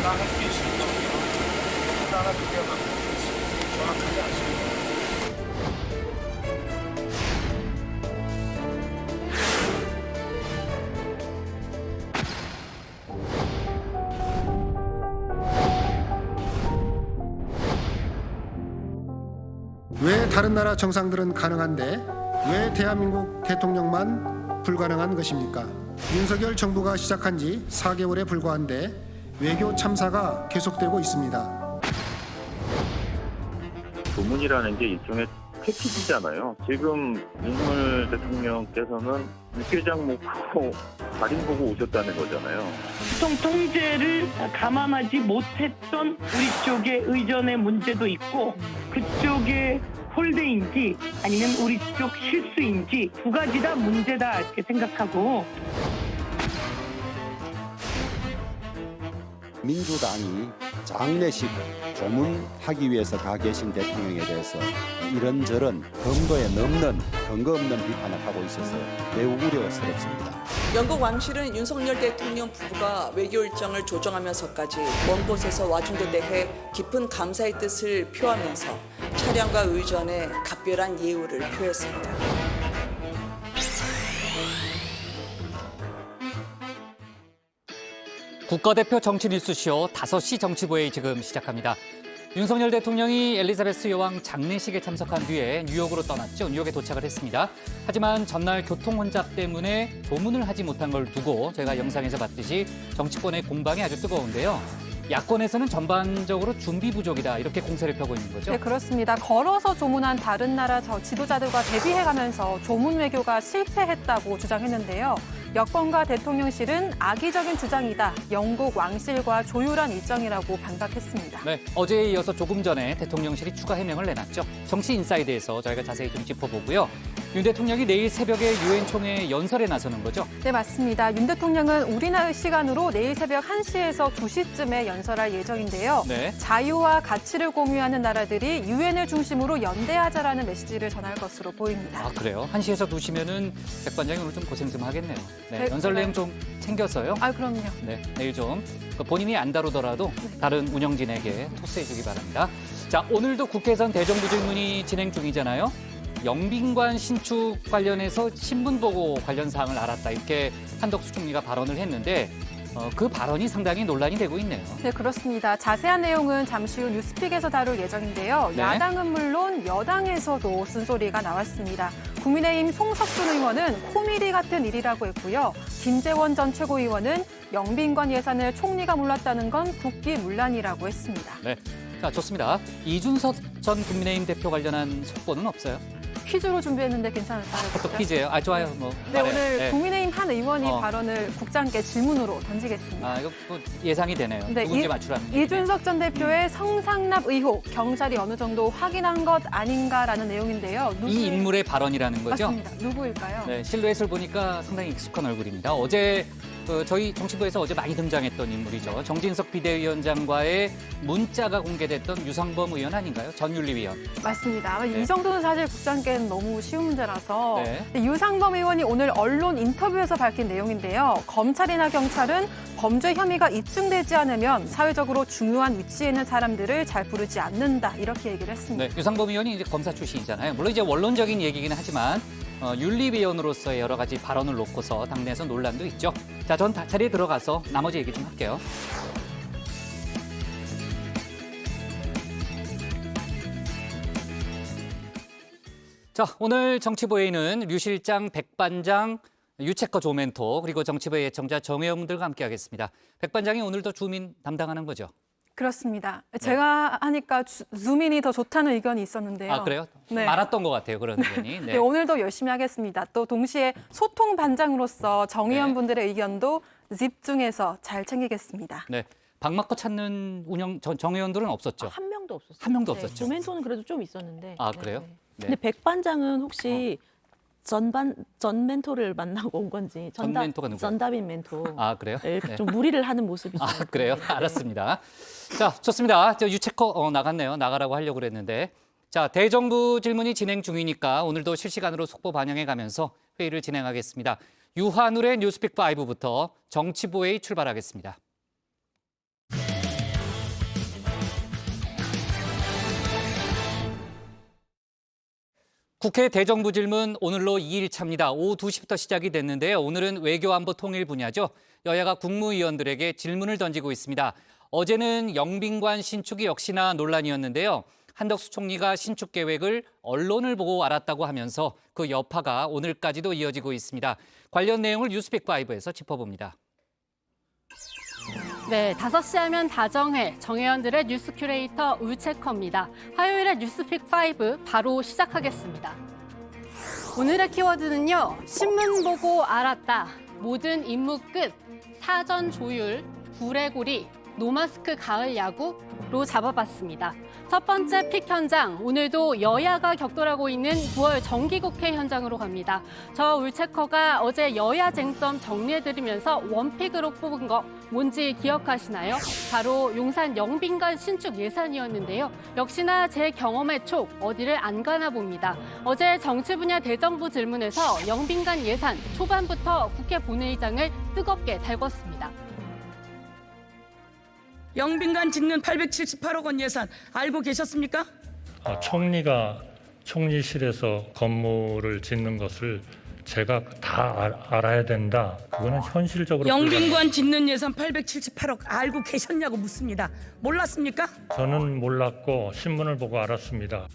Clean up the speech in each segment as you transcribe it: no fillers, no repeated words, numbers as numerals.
나갈 수 있습니다. 나라 비교하면 정확하지 않습니다. 왜 다른 나라 정상들은 가능한데 왜 대한민국 대통령만 불가능한 것입니까? 윤석열 정부가 시작한 지 4개월에 불과한데 외교 참사가 계속되고 있습니다. 조문이라는 게 일종의 패키지잖아요. 지금 윤석열 대통령께서는 육개장 먹고 달인 보고 오셨다는 거잖아요. 수송 통제를 감안하지 못했던 우리 쪽의 의전의 문제도 있고 그쪽의 홀대인지 아니면 우리 쪽 실수인지 두 가지 다 문제다 이렇게 생각하고 민주당이 장례식 조문하기 위해서 가 계신 대통령에 대해서 이런저런 근거에 넘는 근거 없는 비판을 하고 있어서 매우 우려스럽습니다. 영국 왕실은 윤석열 대통령 부부가 외교 일정을 조정하면서까지 먼 곳에서 와준 데 대해 깊은 감사의 뜻을 표하면서 차량과 의전에 각별한 예우를 표했습니다. 국가대표 정치 뉴스쇼 5시 정치부회의 지금 시작합니다. 윤석열 대통령이 엘리자베스 여왕 장례식에 참석한 뒤에 뉴욕으로 떠났죠. 뉴욕에 도착을 했습니다. 하지만 전날 교통 혼잡 때문에 조문을 하지 못한 걸 두고 제가 영상에서 봤듯이 정치권의 공방이 아주 뜨거운데요. 야권에서는 전반적으로 준비 부족이다 이렇게 공세를 펴고 있는 거죠. 네, 그렇습니다. 걸어서 조문한 다른 나라 지도자들과 대비해가면서 조문 외교가 실패했다고 주장했는데요. 여권과 대통령실은 악의적인 주장이다. 영국 왕실과 조율한 일정이라고 반박했습니다. 네, 어제에 이어서 조금 전에 대통령실이 추가 해명을 내놨죠. 정치 인사이드에서 저희가 자세히 좀 짚어보고요. 윤 대통령이 내일 새벽에 유엔 총회 연설에 나서는 거죠? 네, 맞습니다. 윤 대통령은 우리나라 시간으로 내일 새벽 1시에서 2시쯤에 연설할 예정인데요. 네. 자유와 가치를 공유하는 나라들이 유엔을 중심으로 연대하자라는 메시지를 전할 것으로 보입니다. 아, 그래요? 1시에서 2시면은 백 반장이 오늘 좀 고생 좀 하겠네요. 네, 네, 연설 내용 좀 챙겨서요. 아, 그럼요. 네, 내일 좀 본인이 안 다루더라도 다른 운영진에게 토스해 주기 바랍니다. 자, 오늘도 국회에선 대정부 질문이 진행 중이잖아요. 영빈관 신축 관련해서 신문 보고 관련 사항을 알았다 이렇게 한덕수 총리가 발언을 했는데 그 발언이 상당히 논란이 되고 있네요. 네, 그렇습니다. 자세한 내용은 잠시 후 뉴스픽에서 다룰 예정인데요. 네. 야당은 물론 여당에서도 쓴소리가 나왔습니다. 국민의힘 송석준 의원은 코미디 같은 일이라고 했고요. 김재원 전 최고위원은 영빈관 예산을 총리가 몰랐다는 건 국기문란이라고 했습니다. 네, 자 좋습니다. 이준석 전 국민의힘 대표 관련한 속보는 없어요? 퀴즈로 준비했는데 괜찮을까요? 또 퀴즈예요? 아 좋아요. 뭐 네, 말해요. 오늘 네. 국민의힘 한 의원이 어. 발언을 국장께 질문으로 던지겠습니다. 아 이거 뭐 예상이 되네요. 네, 누군지 맞추라는 얘기네. 이준석 전 대표의 성상납 의혹, 경찰이 어느 정도 확인한 것 아닌가라는 내용인데요. 이 인물의 발언이라는 거죠? 맞습니다. 누구일까요? 네, 실루엣을 보니까 상당히 익숙한 얼굴입니다. 어제 저희 정치부에서 어제 많이 등장했던 인물이죠. 정진석 비대위원장과의 문자가 공개됐던 유상범 의원 아닌가요? 전 윤리위원. 맞습니다. 아마 네. 이 정도는 사실 국장께는 너무 쉬운 문제라서 네. 유상범 의원이 오늘 언론 인터뷰에서 밝힌 내용인데요. 검찰이나 경찰은 범죄 혐의가 입증되지 않으면 사회적으로 중요한 위치에 있는 사람들을 잘 부르지 않는다. 이렇게 얘기를 했습니다. 네, 유상범 의원이 이제 검사 출신이잖아요. 물론 이제 원론적인 얘기긴 하지만 윤리위원으로서의 여러 가지 발언을 놓고서 당내에서 논란도 있죠. 자, 전 자리에 들어가서 나머지 얘기 좀 할게요. 자, 오늘 정치부회의는 류 실장, 백 반장, 유채커 조멘토 그리고 정치부회 애청자 정혜영들과 함께하겠습니다. 백 반장이 오늘도 주민 담당하는 거죠? 그렇습니다. 제가 하니까 주민이 더 좋다는 의견이 있었는데요. 아, 그래요? 네. 많았던 것 같아요, 그런 의견이. 네, 오늘도 열심히 하겠습니다. 또 동시에 소통 반장으로서 정의원 네. 분들의 의견도 집중해서 잘 챙기겠습니다. 네, 방막거 찾는 정의원들은 없었죠? 한 명도 없었어요. 한 명도 네, 없었죠. 조멘토는 그래도 좀 있었는데. 아, 그래요? 네. 네. 근데 백 반장은 혹시 전 멘토를 만나고 온 건지 전 멘토가 누구예요? 전다빈 멘토. 아, 그래요? 네, 네. 좀 무리를 하는 모습이 아, 좀 그래요? 네. 알았습니다. 자, 좋습니다. 저 유채커 나갔네요. 나가라고 하려고 그랬는데. 자, 대정부 질문이 진행 중이니까 오늘도 실시간으로 속보 반영해 가면서 회의를 진행하겠습니다. 유한울의 뉴스픽 5부터 정치부회의 출발하겠습니다. 국회 대정부 질문 오늘로 2일차입니다. 오후 2시부터 시작이 됐는데요. 오늘은 외교안보 통일 분야죠. 여야가 국무위원들에게 질문을 던지고 있습니다. 어제는 영빈관 신축이 역시나 논란이었는데요. 한덕수 총리가 신축 계획을 언론을 보고 알았다고 하면서 그 여파가 오늘까지도 이어지고 있습니다. 관련 내용을 뉴스픽5에서 짚어봅니다. 네, 5시 하면 다정해 정혜원들의 뉴스 큐레이터 울체커입니다. 화요일의 뉴스픽5 바로 시작하겠습니다. 오늘의 키워드는요. 신문 보고 알았다. 모든 임무 끝. 사전 조율, 구레고리, 노마스크 가을 야구로 잡아봤습니다. 첫 번째 픽 현장, 오늘도 여야가 격돌하고 있는 9월 정기국회 현장으로 갑니다. 저 울체커가 어제 여야 쟁점 정리해드리면서 원픽으로 뽑은 거 뭔지 기억하시나요? 바로 용산 영빈관 신축 예산이었는데요. 역시나 제 경험의 촉, 어디를 안 가나 봅니다. 어제 정치 분야 대정부 질문에서 영빈관 예산 초반부터 국회 본회의장을 뜨겁게 달궜습니다. 영빈관 짓는 878억 원 예산 알고 계셨습니까? 총리가 총리실에서 건물을 짓는 것을 제가 다 알아야 된다. 그거는 현실적으로 영빈관 짓는 예산 878억 알고 계셨냐고 묻습니다. 몰랐습니까? 저는 몰랐고 신문을 보고 알았습니다.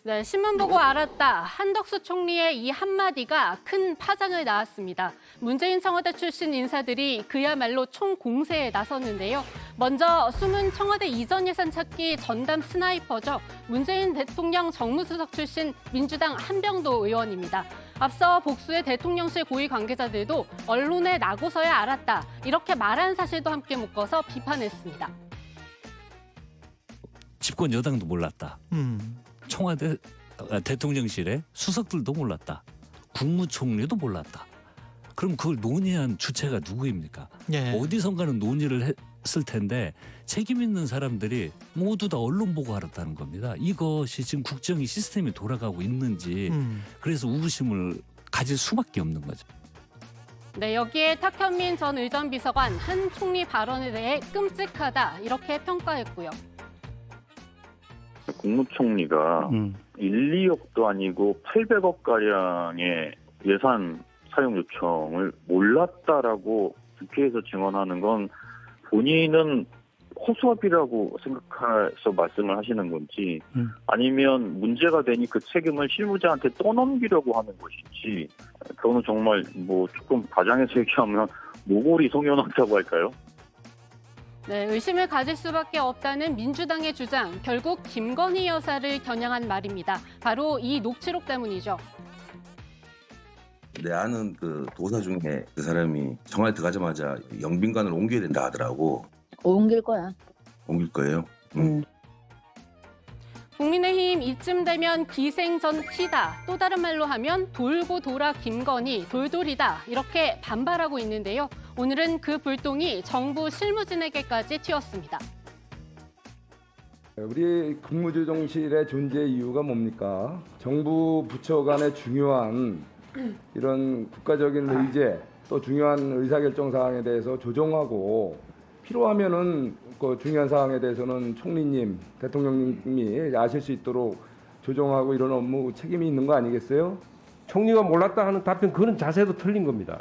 네, 신문 보고 알았다. 한덕수 총리의 이 한마디가 큰 파장을 낳았습니다. 문재인 청와대 출신 인사들이 그야말로 총공세에 나섰는데요. 먼저 숨은 청와대 이전 예산 찾기 전담 스나이퍼죠. 문재인 대통령 정무수석 출신 민주당 한병도 의원입니다. 앞서 복수의 대통령실 고위 관계자들도 언론에 나고서야 알았다. 이렇게 말한 사실도 함께 묶어서 비판했습니다. 집권 여당도 몰랐다. 청와대 대통령실의 수석들도 몰랐다. 국무총리도 몰랐다. 그럼 그걸 논의한 주체가 누구입니까? 예. 어디선가는 논의를 했을 텐데 책임 있는 사람들이 모두 다 언론 보고 알았다는 겁니다. 이것이 지금 국정이 시스템이 돌아가고 있는지 그래서 우려심을 가질 수밖에 없는 거죠. 네, 여기에 탁현민 전 의전 비서관 한 총리 발언에 대해 끔찍하다 이렇게 평가했고요. 국무총리가 1, 2억도 아니고 800억가량의 예산 사용 요청을 몰랐다라고 국회에서 증언하는 건 본인은 허수아비라고 생각해서 말씀을 하시는 건지 아니면 문제가 되니 그 책임을 실무자한테 떠넘기려고 하는 것인지 그거는 정말 조금 과장해서 얘기하면 모골이 송연하다고 할까요? 네, 의심을 가질 수밖에 없다는 민주당의 주장. 결국 김건희 여사를 겨냥한 말입니다. 바로 이 녹취록 때문이죠. 내 아는 그 도사 중에 그 사람이 청와대 들어가자마자 영빈관을 옮겨야 된다 하더라고. 옮길 거야. 옮길 거예요? 국민의힘 이쯤 되면 기생전피다. 또 다른 말로 하면 돌고 돌아 김건희, 돌돌이다. 이렇게 반발하고 있는데요. 오늘은 그 불똥이 정부 실무진에게까지 튀었습니다. 우리 국무조정실의 존재 이유가 뭡니까? 정부 부처 간의 중요한 이런 국가적인 의제 또 중요한 의사결정 사항에 대해서 조정하고 필요하면은 그 중요한 사항에 대해서는 총리님, 대통령님이 아실 수 있도록 조정하고 이런 업무 책임이 있는 거 아니겠어요? 총리가 몰랐다 하는 답변 그런 자세도 틀린 겁니다.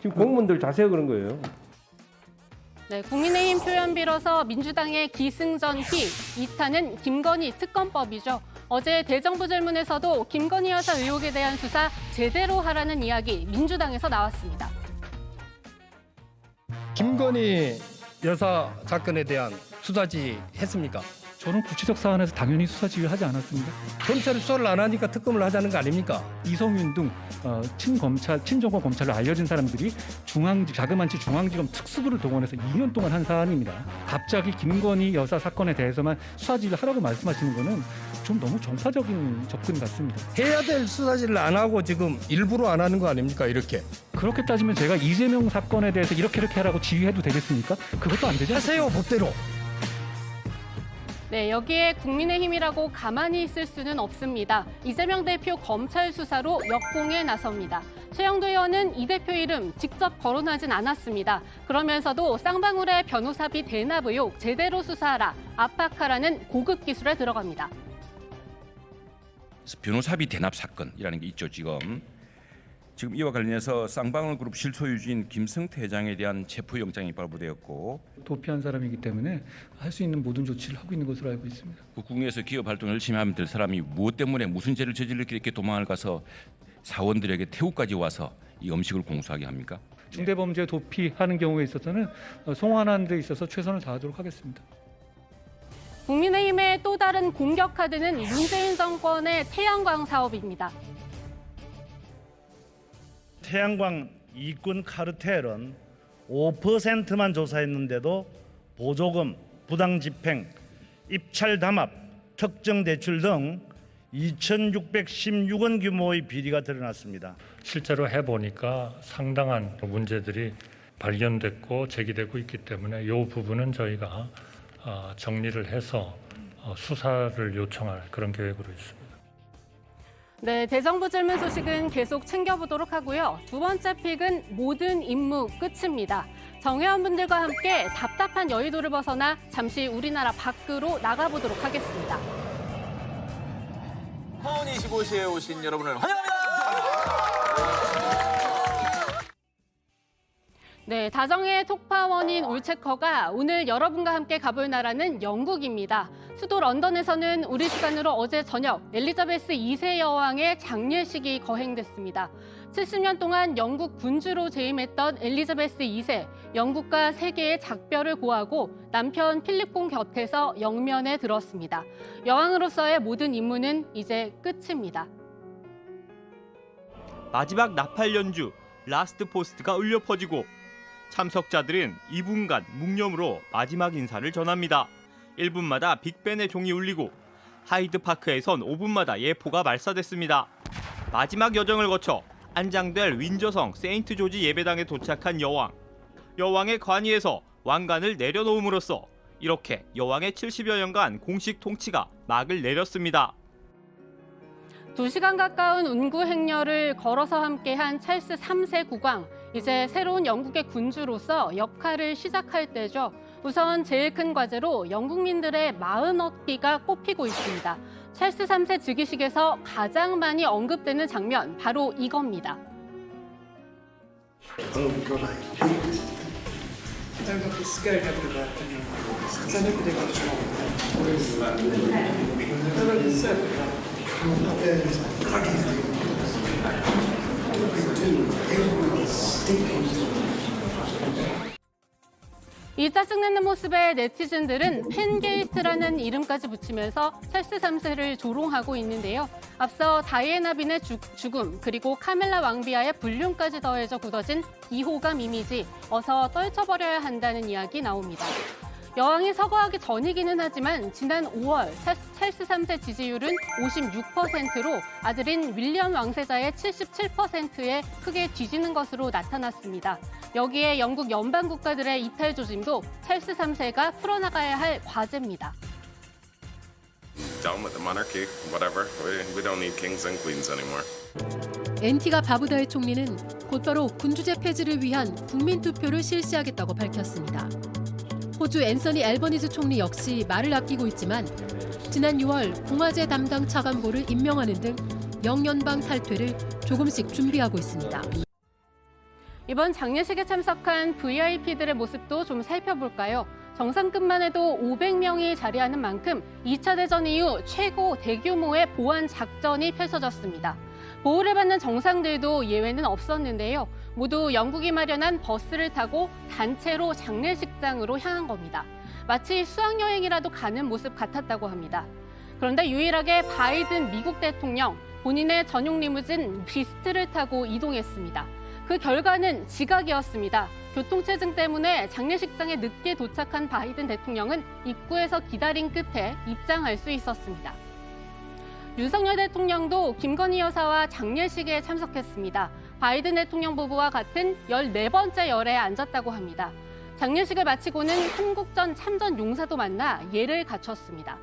지금 공무원들 자세가 그런 거예요. 네, 국민의힘 표현 빌어서 민주당의 기승전휘, 2타는 김건희 특검법이죠. 어제 대정부 질문에서도 김건희 여사 의혹에 대한 수사 제대로 하라는 이야기 민주당에서 나왔습니다. 김건희 여사 사건에 대한 수사지 했습니까? 저는 구체적 사안에서 당연히 수사 지휘하지 않았습니다. 검찰이 수사를 안 하니까 특검을 하자는 거 아닙니까? 이성윤 등 친정권 검찰로 알려진 사람들이 자그마치 중앙지검 특수부를 동원해서 2년 동안 한 사안입니다. 갑자기 김건희 여사 사건에 대해서만 수사 지휘를 하라고 말씀하시는 거는 좀 너무 정파적인 접근 같습니다. 해야 될 수사지를 안 하고 지금 일부러 안 하는 거 아닙니까? 이렇게. 그렇게 따지면 제가 이재명 사건에 대해서 이렇게 하라고 지휘해도 되겠습니까? 그것도 안 되지 않습니까? 하세요, 법대로. 네, 여기에 국민의힘이라고 가만히 있을 수는 없습니다. 이재명 대표 검찰 수사로 역공에 나섭니다. 최영도 의원은 이 대표 이름 직접 거론하진 않았습니다. 그러면서도 쌍방울의 변호사비 대납 의혹 제대로 수사하라, 압박하라는 고급 기술에 들어갑니다. 변호사비 대납 사건이라는 게 있죠. 지금 이와 관련해서 쌍방울그룹 실소유주인 김성태 회장에 대한 체포영장이 발부되었고 도피한 사람이기 때문에 할 수 있는 모든 조치를 하고 있는 것으로 알고 있습니다. 국내에서 기업 활동 열심히 하면 될 사람이 무엇 때문에 무슨 죄를 저질렀기에 이렇게 도망을 가서 사원들에게 태우까지 와서 이 음식을 공수하게 합니까? 중대범죄 도피하는 경우에 있어서는 송환하는 데 있어서 최선을 다하도록 하겠습니다. 국민의힘의 또 다른 공격 카드는 문재인 정권의 태양광 사업입니다. 태양광 이권 카르텔은 5%만 조사했는데도 보조금, 부당집행, 입찰 담합, 특정 대출 등 2,616원 규모의 비리가 드러났습니다. 실제로 해보니까 상당한 문제들이 발견됐고 제기되고 있기 때문에 이 부분은 저희가 정리를 해서 수사를 요청할 그런 계획으로 있습니다. 네, 대정부 질문 소식은 계속 챙겨보도록 하고요. 두 번째 픽은 모든 임무 끝입니다. 정회원분들과 함께 답답한 여의도를 벗어나 잠시 우리나라 밖으로 나가보도록 하겠습니다. 헌 25시에 오신 여러분을 환영합니다. 네, 다정의 톡파원인 울체커가 오늘 여러분과 함께 가볼 나라는 영국입니다. 수도 런던에서는 우리 시간으로 어제 저녁 엘리자베스 2세 여왕의 장례식이 거행됐습니다. 70년 동안 영국 군주로 재임했던 엘리자베스 2세, 영국과 세계의 작별을 고하고 남편 필립공 곁에서 영면에 들었습니다. 여왕으로서의 모든 임무는 이제 끝입니다. 마지막 나팔 연주, 라스트 포스트가 울려 퍼지고 참석자들은 2분간 묵념으로 마지막 인사를 전합니다. 1분마다 빅벤의 종이 울리고 하이드파크에선 5분마다 예포가 발사됐습니다. 마지막 여정을 거쳐 안장될 윈저성 세인트 조지 예배당에 도착한 여왕. 여왕의 관위에서 왕관을 내려놓음으로써 이렇게 여왕의 70여 년간 공식 통치가 막을 내렸습니다. 2시간 가까운 운구 행렬을 걸어서 함께한 찰스 3세 국왕. 이제 새로운 영국의 군주로서 역할을 시작할 때죠. 우선 제일 큰 과제로 영국민들의 마음 얻기가 꼽히고 있습니다. 찰스 3세 즉위식에서 가장 많이 언급되는 장면, 바로 이겁니다. 이 짜증내는 모습에 네티즌들은 팬게이트라는 이름까지 붙이면서 찰스 3세를 조롱하고 있는데요. 앞서 다이애나 빈의 죽음, 그리고 카밀라 왕비와의 불륜까지 더해져 굳어진 비호감 이미지, 어서 떨쳐버려야 한다는 이야기 나옵니다. 여왕이 서거하기 전이기는 하지만 지난 5월 찰스 3세 지지율은 56%로 아들인 윌리엄 왕세자의 77%에 크게 뒤지는 것으로 나타났습니다. 여기에 영국 연방 국가들의 이탈 조짐도 찰스 3세가 풀어나가야 할 과제입니다. Down with the monarchy, whatever. We don't need kings and queens anymore. 앤티가 바부다의 총리는 곧바로 군주제 폐지를 위한 국민 투표를 실시하겠다고 밝혔습니다. 호주 앤서니 앨버니즈 총리 역시 말을 아끼고 있지만 지난 6월 공화제 담당 차관보를 임명하는 등 영연방 탈퇴를 조금씩 준비하고 있습니다. 이번 장례식에 참석한 VIP들의 모습도 좀 살펴볼까요? 정상급만 해도 500명이 자리하는 만큼 2차 대전 이후 최고 대규모의 보안 작전이 펼쳐졌습니다. 보호를 받는 정상들도 예외는 없었는데요. 모두 영국이 마련한 버스를 타고 단체로 장례식장으로 향한 겁니다. 마치 수학여행이라도 가는 모습 같았다고 합니다. 그런데 유일하게 바이든 미국 대통령, 본인의 전용 리무진 비스트를 타고 이동했습니다. 그 결과는 지각이었습니다. 교통체증 때문에 장례식장에 늦게 도착한 바이든 대통령은 입구에서 기다린 끝에 입장할 수 있었습니다. 윤석열 대통령도 김건희 여사와 장례식에 참석했습니다. 바이든 대통령 부부와 같은 14번째 열에 앉았다고 합니다. 장례식을 마치고는 한국전 참전 용사도 만나 예를 갖췄습니다.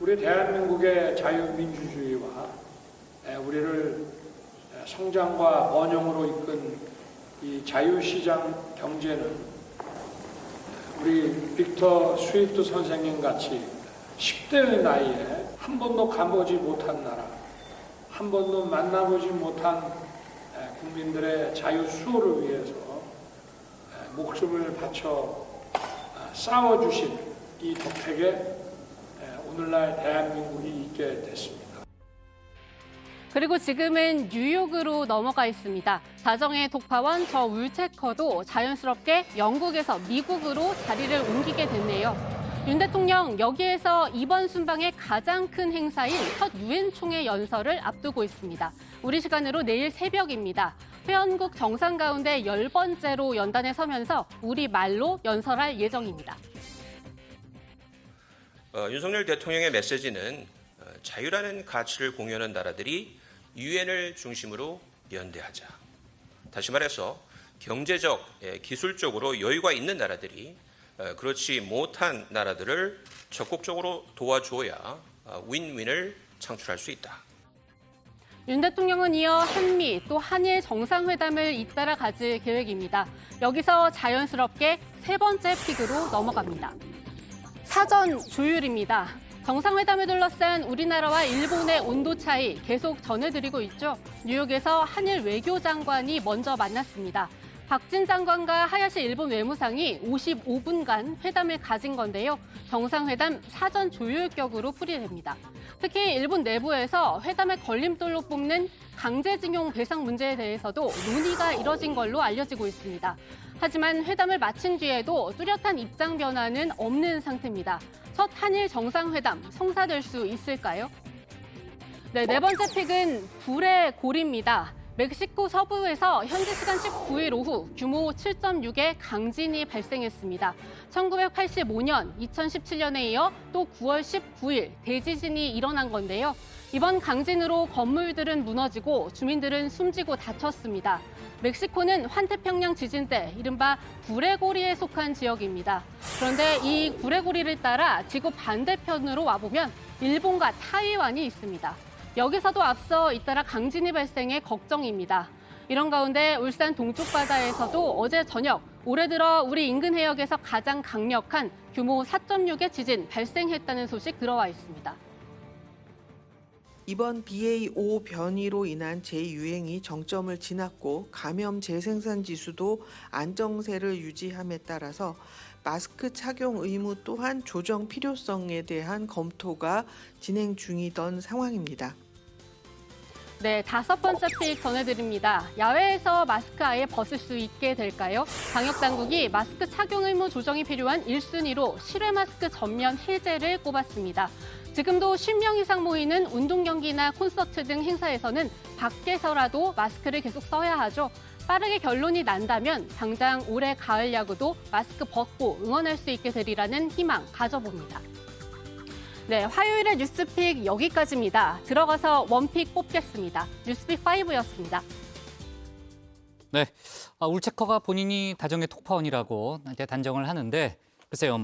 우리 대한민국의 자유민주주의와 우리를 성장과 번영으로 이끈 이 자유시장 경제는 우리 빅터 스위프트 선생님 같이 10대의 나이에 한 번도 가보지 못한 나라, 한 번도 만나보지 못한 국민들의 자유 수호를 위해서 목숨을 바쳐 싸워주신 이 덕택에 오늘날 대한민국이 있게 됐습니다. 그리고 지금은 뉴욕으로 넘어가 있습니다. 다정의 독파원 저 울체커도 자연스럽게 영국에서 미국으로 자리를 옮기게 됐네요. 윤 대통령 여기에서 이번 순방의 가장 큰 행사인 첫 유엔 총회 연설을 앞두고 있습니다. 우리 시간으로 내일 새벽입니다. 회원국 정상 가운데 10번째로 연단에 서면서 우리 말로 연설할 예정입니다. 윤석열 대통령의 메시지는 자유라는 가치를 공유하는 나라들이 유엔을 중심으로 연대하자. 다시 말해서 경제적, 기술적으로 여유가 있는 나라들이 그렇지 못한 나라들을 적극적으로 도와줘야 윈윈을 창출할 수 있다. 윤 대통령은 이어 한미 또 한일 정상회담을 잇따라 가질 계획입니다. 여기서 자연스럽게 세 번째 픽으로 넘어갑니다. 사전 조율입니다. 정상회담을 둘러싼 우리나라와 일본의 온도 차이 계속 전해드리고 있죠. 뉴욕에서 한일 외교장관이 먼저 만났습니다. 박진 장관과 하야시 일본 외무상이 55분간 회담을 가진 건데요. 정상회담 사전 조율격으로 풀이됩니다. 특히 일본 내부에서 회담의 걸림돌로 뽑는 강제징용 배상 문제에 대해서도 논의가 이뤄진 걸로 알려지고 있습니다. 하지만 회담을 마친 뒤에도 뚜렷한 입장 변화는 없는 상태입니다. 첫 한일 정상회담 성사될 수 있을까요? 네 번째 픽은 불의 고리입니다. 멕시코 서부에서 현지 시간 19일 오후 규모 7.6의 강진이 발생했습니다. 1985년, 2017년에 이어 또 9월 19일 대지진이 일어난 건데요. 이번 강진으로 건물들은 무너지고 주민들은 숨지고 다쳤습니다. 멕시코는 환태평양 지진 때 이른바 불의 고리에 속한 지역입니다. 그런데 이 불의 고리를 따라 지구 반대편으로 와보면 일본과 타이완이 있습니다. 여기서도 앞서 잇따라 강진이 발생해 걱정입니다. 이런 가운데 울산 동쪽 바다에서도 어제 저녁 올해 들어 우리 인근 해역에서 가장 강력한 규모 4.6의 지진 발생했다는 소식 들어와 있습니다. 이번 BA.5 변이로 인한 재유행이 정점을 지났고 감염 재생산 지수도 안정세를 유지함에 따라서 마스크 착용 의무 또한 조정 필요성에 대한 검토가 진행 중이던 상황입니다. 네, 다섯 번째 픽 전해드립니다. 야외에서 마스크 아예 벗을 수 있게 될까요? 방역당국이 마스크 착용 의무 조정이 필요한 1순위로 실외 마스크 전면 해제를 꼽았습니다. 지금도 10명 이상 모이는 운동 경기나 콘서트 등 행사에서는 밖에서라도 마스크를 계속 써야 하죠. 빠르게 결론이 난다면 당장 올해 가을 야구도 마스크 벗고 응원할 수 있게 되리라는 희망 가져봅니다. 네, 화요일의 뉴스픽 여기까지입니다. 들어가서 원픽 뽑겠습니다. 뉴스픽 5였습니다. 네, 울체커가 본인이 다정의 톡파원이라고 이제 단정을 하는데 글쎄요,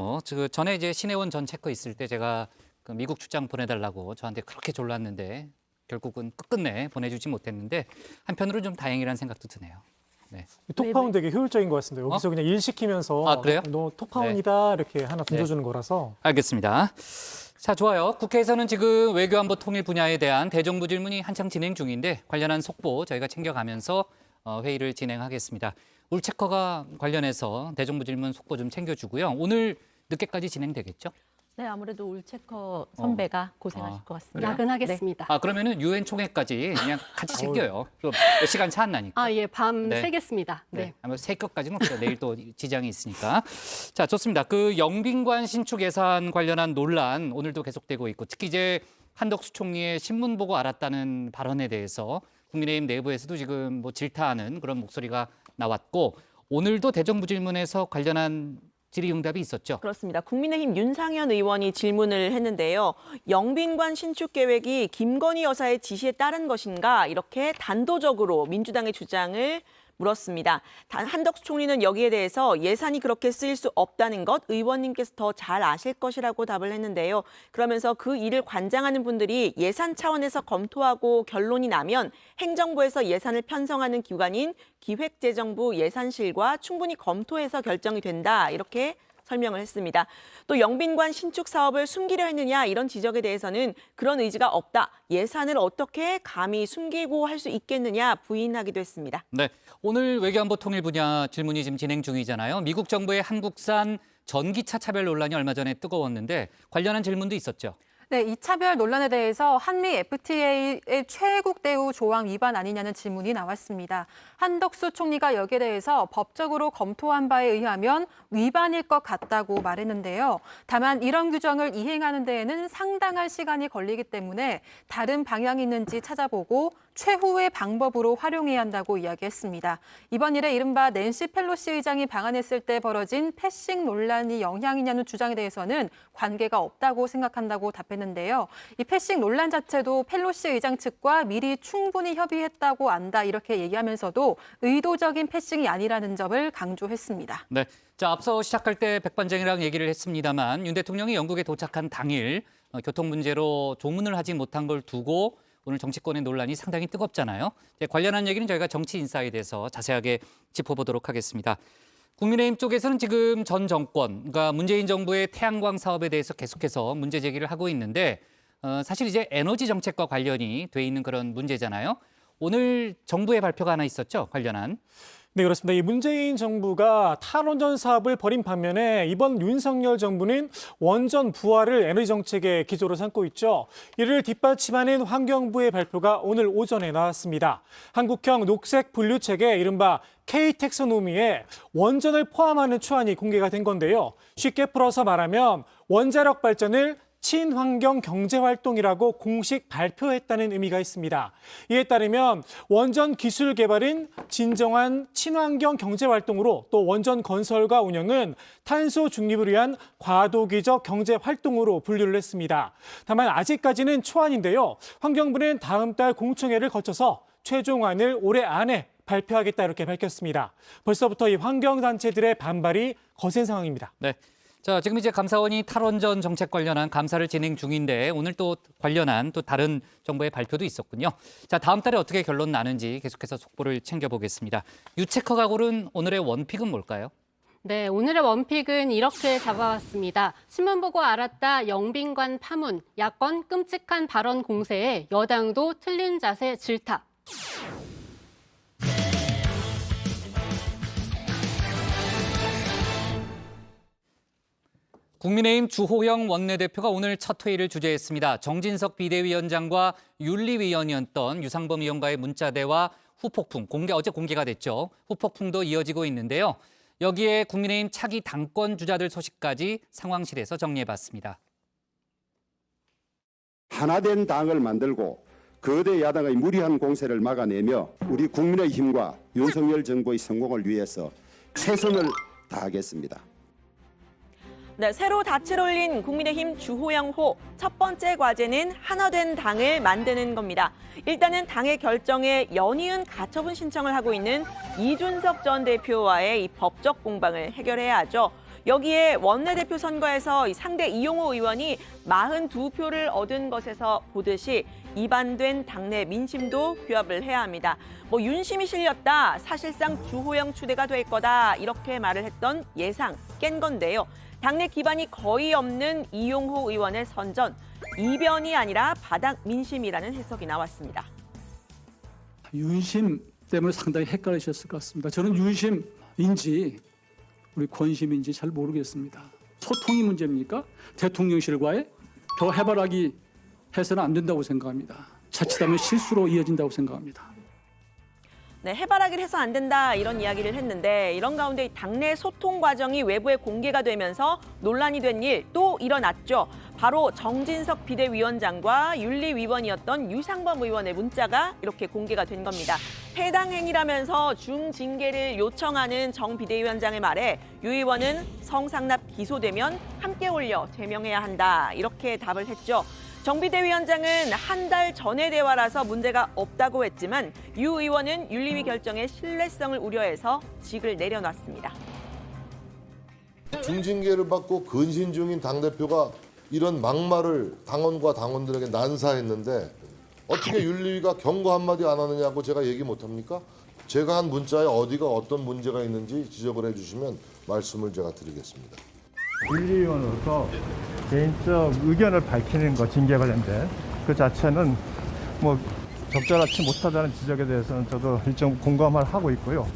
전에 이제 신혜원 전 체커 있을 때 제가 그 미국 출장 보내달라고 저한테 그렇게 졸랐는데 결국은 끝끝내 보내주지 못했는데 한편으로 좀 다행이라는 생각도 드네요. 네. 톡파운 되게 효율적인 것 같습니다. 여기서 그냥 일 시키면서 그래요? 너 톡파운이다 이렇게 하나 던져주는 거라서. 알겠습니다. 자, 좋아요. 국회에서는 지금 외교안보 통일 분야에 대한 대정부 질문이 한창 진행 중인데 관련한 속보 저희가 챙겨가면서 회의를 진행하겠습니다. 울체커가 관련해서 대정부 질문 속보 좀 챙겨주고요. 오늘 늦게까지 진행되겠죠? 네, 아무래도 울체커 선배가 고생하실 것 같습니다. 야근하겠습니다. 그러면은 유엔 총회까지 그냥 같이 챙겨요. 몇 시간 차 안 나니까. 예, 밤 새겠습니다. 네. 아마 새벽까지는 없어요. 내일 또 지장이 있으니까. 자, 좋습니다. 그 영빈관 신축 예산 관련한 논란 오늘도 계속되고 있고 특히 이제 한덕수 총리의 신문 보고 알았다는 발언에 대해서 국민의힘 내부에서도 지금 질타하는 그런 목소리가 나왔고 오늘도 대정부 질문에서 관련한 질의응답이 있었죠. 그렇습니다. 국민의힘 윤상현 의원이 질문을 했는데요. 영빈관 신축 계획이 김건희 여사의 지시에 따른 것인가 이렇게 단도적으로 민주당의 주장을 물었습니다. 한덕수 총리는 여기에 대해서 예산이 그렇게 쓰일 수 없다는 것 의원님께서 더 잘 아실 것이라고 답을 했는데요. 그러면서 그 일을 관장하는 분들이 예산 차원에서 검토하고 결론이 나면 행정부에서 예산을 편성하는 기관인 기획재정부 예산실과 충분히 검토해서 결정이 된다. 이렇게 설명을 했습니다. 또 영빈관 신축 사업을 숨기려 했느냐 이런 지적에 대해서는 그런 의지가 없다. 예산을 어떻게 감히 숨기고 할 수 있겠느냐 부인하기도 했습니다. 네, 오늘 외교안보 통일 분야 질문이 지금 진행 중이잖아요. 미국 정부의 한국산 전기차 차별 논란이 얼마 전에 뜨거웠는데 관련한 질문도 있었죠. 네, 이 차별 논란에 대해서 한미 FTA의 최애국 대우 조항 위반 아니냐는 질문이 나왔습니다. 한덕수 총리가 여기에 대해서 법적으로 검토한 바에 의하면 위반일 것 같다고 말했는데요. 다만 이런 규정을 이행하는 데에는 상당한 시간이 걸리기 때문에 다른 방향이 있는지 찾아보고 최후의 방법으로 활용해야 한다고 이야기했습니다. 이번 일에 이른바 낸시 펠로시 의장이 방한했을 때 벌어진 패싱 논란이 영향이냐는 주장에 대해서는 관계가 없다고 생각한다고 답했는데요. 이 패싱 논란 자체도 펠로시 의장 측과 미리 충분히 협의했다고 안다 이렇게 얘기하면서도 의도적인 패싱이 아니라는 점을 강조했습니다. 네, 자 앞서 시작할 때 백반장이랑 얘기를 했습니다만 윤 대통령이 영국에 도착한 당일 교통 문제로 조문을 하지 못한 걸 두고 오늘 정치권의 논란이 상당히 뜨겁잖아요. 관련한 얘기는 저희가 정치인사이드에서 자세하게 짚어보도록 하겠습니다. 국민의힘 쪽에서는 지금 전 정권, 그러니까 문재인 정부의 태양광 사업에 대해서 계속해서 문제 제기를 하고 있는데 사실 이제 에너지 정책과 관련이 돼 있는 그런 문제잖아요. 오늘 정부의 발표가 하나 있었죠, 관련한. 네, 그렇습니다. 이 문재인 정부가 탈원전 사업을 벌인 반면에 이번 윤석열 정부는 원전 부활을 에너지 정책의 기조로 삼고 있죠. 이를 뒷받침하는 환경부의 발표가 오늘 오전에 나왔습니다. 한국형 녹색 분류책의 이른바 K-텍소노미에 원전을 포함하는 초안이 공개가 된 건데요. 쉽게 풀어서 말하면 원자력 발전을 친환경 경제활동이라고 공식 발표했다는 의미가 있습니다. 이에 따르면 원전 기술 개발은 진정한 친환경 경제활동으로 또 원전 건설과 운영은 탄소 중립을 위한 과도기적 경제활동으로 분류를 했습니다. 다만 아직까지는 초안인데요. 환경부는 다음 달 공청회를 거쳐서 최종안을 올해 안에 발표하겠다 이렇게 밝혔습니다. 벌써부터 이 환경단체들의 반발이 거센 상황입니다. 네. 자, 지금 이제 감사원이 탈원전 정책 관련한 감사를 진행 중인데 오늘 또 관련한 또 다른 정부의 발표도 있었군요. 자, 다음 달에 어떻게 결론 나는지 계속해서 속보를 챙겨보겠습니다. 유체커가 고른 오늘의 원픽은 뭘까요? 네, 오늘의 원픽은 이렇게 잡아왔습니다. 신문 보고 알았다 영빈관 파문, 야권 끔찍한 발언 공세에 여당도 틀린 자세 질타. 국민의힘 주호영 원내대표가 오늘 첫 회의를 주재했습니다. 정진석 비대위원장과 윤리위원이었던 유상범 의원과의 문자대화 후폭풍, 어제 공개가 됐죠. 후폭풍도 이어지고 있는데요. 여기에 국민의힘 차기 당권 주자들 소식까지 상황실에서 정리해봤습니다. 하나된 당을 만들고 거대 야당의 무리한 공세를 막아내며 우리 국민의힘과 윤석열 정부의 성공을 위해서 최선을 다하겠습니다. 네, 새로 닻을 올린 국민의힘 주호영호 첫 번째 과제는 하나된 당을 만드는 겁니다. 일단은 당의 결정에 연이은 가처분 신청을 하고 있는 이준석 전 대표와의 이 법적 공방을 해결해야 하죠. 여기에 원내대표 선거에서 상대 이용호 의원이 42표를 얻은 것에서 보듯이 이반된 당내 민심도 규합을 해야 합니다. 윤심이 실렸다, 사실상 주호영 추대가 될 거다 이렇게 말을 했던 예상 깬 건데요. 당내 기반이 거의 없는 이용호 의원의 선전, 이변이 아니라 바닥 민심이라는 해석이 나왔습니다. 윤심 때문에 상당히 헷갈리셨을 것 같습니다. 저는 윤심인지 우리 권심인지 잘 모르겠습니다. 소통이 문제입니까? 대통령실과의 더 해바라기 해서는 안 된다고 생각합니다. 자칫하면 실수로 이어진다고 생각합니다. 네, 해바라기를 해서 안 된다 이런 이야기를 했는데 이런 가운데 당내 소통 과정이 외부에 공개가 되면서 논란이 된 일 또 일어났죠. 바로 정진석 비대위원장과 윤리위원이었던 유상범 의원의 문자가 이렇게 공개가 된 겁니다. 해당 행위라면서 중징계를 요청하는 정 비대위원장의 말에 유 의원은 성상납 기소되면 함께 올려 제명해야 한다 이렇게 답을 했죠. 정 비대위원장은 한 달 전의 대화라서 문제가 없다고 했지만 유 의원은 윤리위 결정의 신뢰성을 우려해서 직을 내려놨습니다. 중징계를 받고 근신 중인 당대표가 이런 막말을 당원과 당원들에게 난사했는데 어떻게 윤리위가 경고 한마디 안 하느냐고 제가 얘기 못합니까? 제가 한 문자에 어디가 어떤 문제가 있는지 지적을 해주시면 말씀을 제가 드리겠습니다. 윤리위원으로서 개인적 의견을 밝히는 것, 징계 관련된 그 자체는 뭐 적절하지 못하다는 지적에 대해서는 저도 일정 공감을 하고 있고요.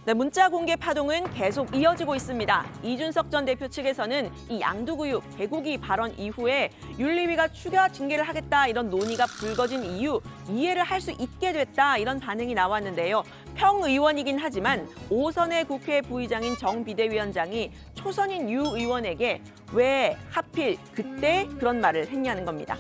네, 문자 공개 파동은 계속 이어지고 있습니다. 이준석 전 대표 측에서는 이 양두구육 개고기 발언 이후에 윤리위가 추가 징계를 하겠다 이런 논의가 불거진 이유 이해를 할 수 있게 됐다 이런 반응이 나왔는데요. 평의원이긴 하지만 5선의 국회 부의장인 정 비대위원장이 초선인 유 의원에게 왜 하필 그때 그런 말을 했냐는 겁니다.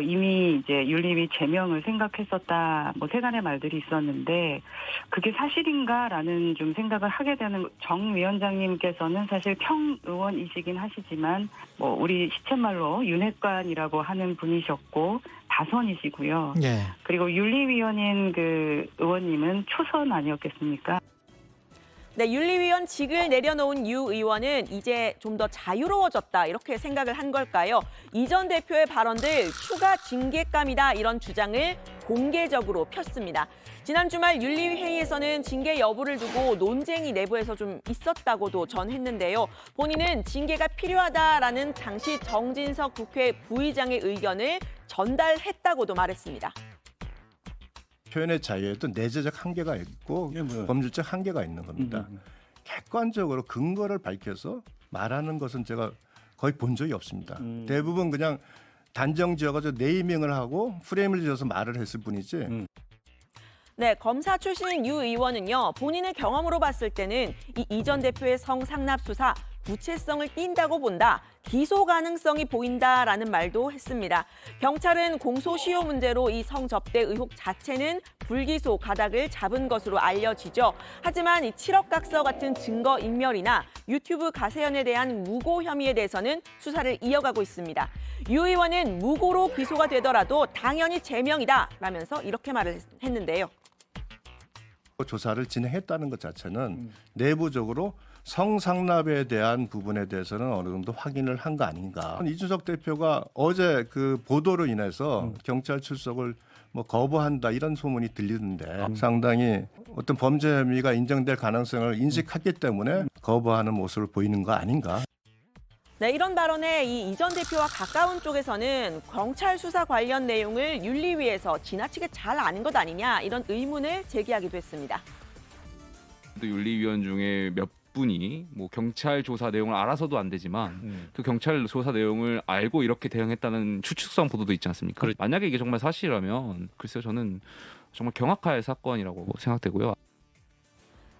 이미 이제 윤리위 제명을 생각했었다, 뭐 세간의 말들이 있었는데 그게 사실인가라는 좀 생각을 하게 되는 정 위원장님께서는 사실 평의원이시긴 하시지만 뭐 우리 시쳇말로 윤핵관이라고 하는 분이셨고 다선이시고요. 네. 그리고 윤리위원인 그 의원님은 초선 아니었겠습니까? 네, 윤리위원직을 내려놓은 유 의원은 이제 좀 더 자유로워졌다 이렇게 생각을 한 걸까요? 이 전 대표의 발언들 추가 징계감이다 이런 주장을 공개적으로 폈습니다. 지난 주말 윤리위 회의에서는 징계 여부를 두고 논쟁이 내부에서 좀 있었다고도 전했는데요. 본인은 징계가 필요하다라는 당시 정진석 국회 부의장의 의견을 전달했다고도 말했습니다. 표현의 자유에도 내재적 한계가 있고 법률적 한계가 있는 겁니다. 객관적으로 근거를 밝혀서 말하는 것은 제가 거의 본 적이 없습니다. 대부분 그냥 단정 지어가지고 네이밍을 하고 프레임을 지어서 말을 했을 뿐이지. 네, 검사 출신인 유 의원은요. 본인의 경험으로 봤을 때는 이 전 대표의 성상납 수사 구체성을 띈다고 본다. 기소 가능성이 보인다라는 말도 했습니다. 경찰은 공소시효 문제로 이 성접대 의혹 자체는 불기소 가닥을 잡은 것으로 알려지죠. 하지만 이 7억 각서 같은 증거 인멸이나 유튜브 가세연에 대한 무고 혐의에 대해서는 수사를 이어가고 있습니다. 유 의원은 무고로 기소가 되더라도 당연히 제명이다 라면서 이렇게 말을 했는데요. 조사를 진행했다는 것 자체는 내부적으로 성상납에 대한 부분에 대해서는 어느 정도 확인을 한 거 아닌가. 이준석 대표가 어제 그 보도로 인해서 경찰 출석을 뭐 거부한다 이런 소문이 들리는데 상당히 어떤 범죄 혐의가 인정될 가능성을 인식했기 때문에 거부하는 모습을 보이는 거 아닌가. 네, 이런 발언에 이 전 대표와 가까운 쪽에서는 경찰 수사 관련 내용을 윤리위에서 지나치게 잘 아는 것 아니냐 이런 의문을 제기하기도 했습니다. 또 윤리위원 중에 몇 분이 뭐 경찰 조사 내용을 알아서도 안 되지만 그 경찰 조사 내용을 알고 이렇게 대응했다는 추측성 보도도 있지 않습니까? 만약에 이게 정말 사실이라면 글쎄요, 저는 정말 경악할 사건이라고 생각되고요.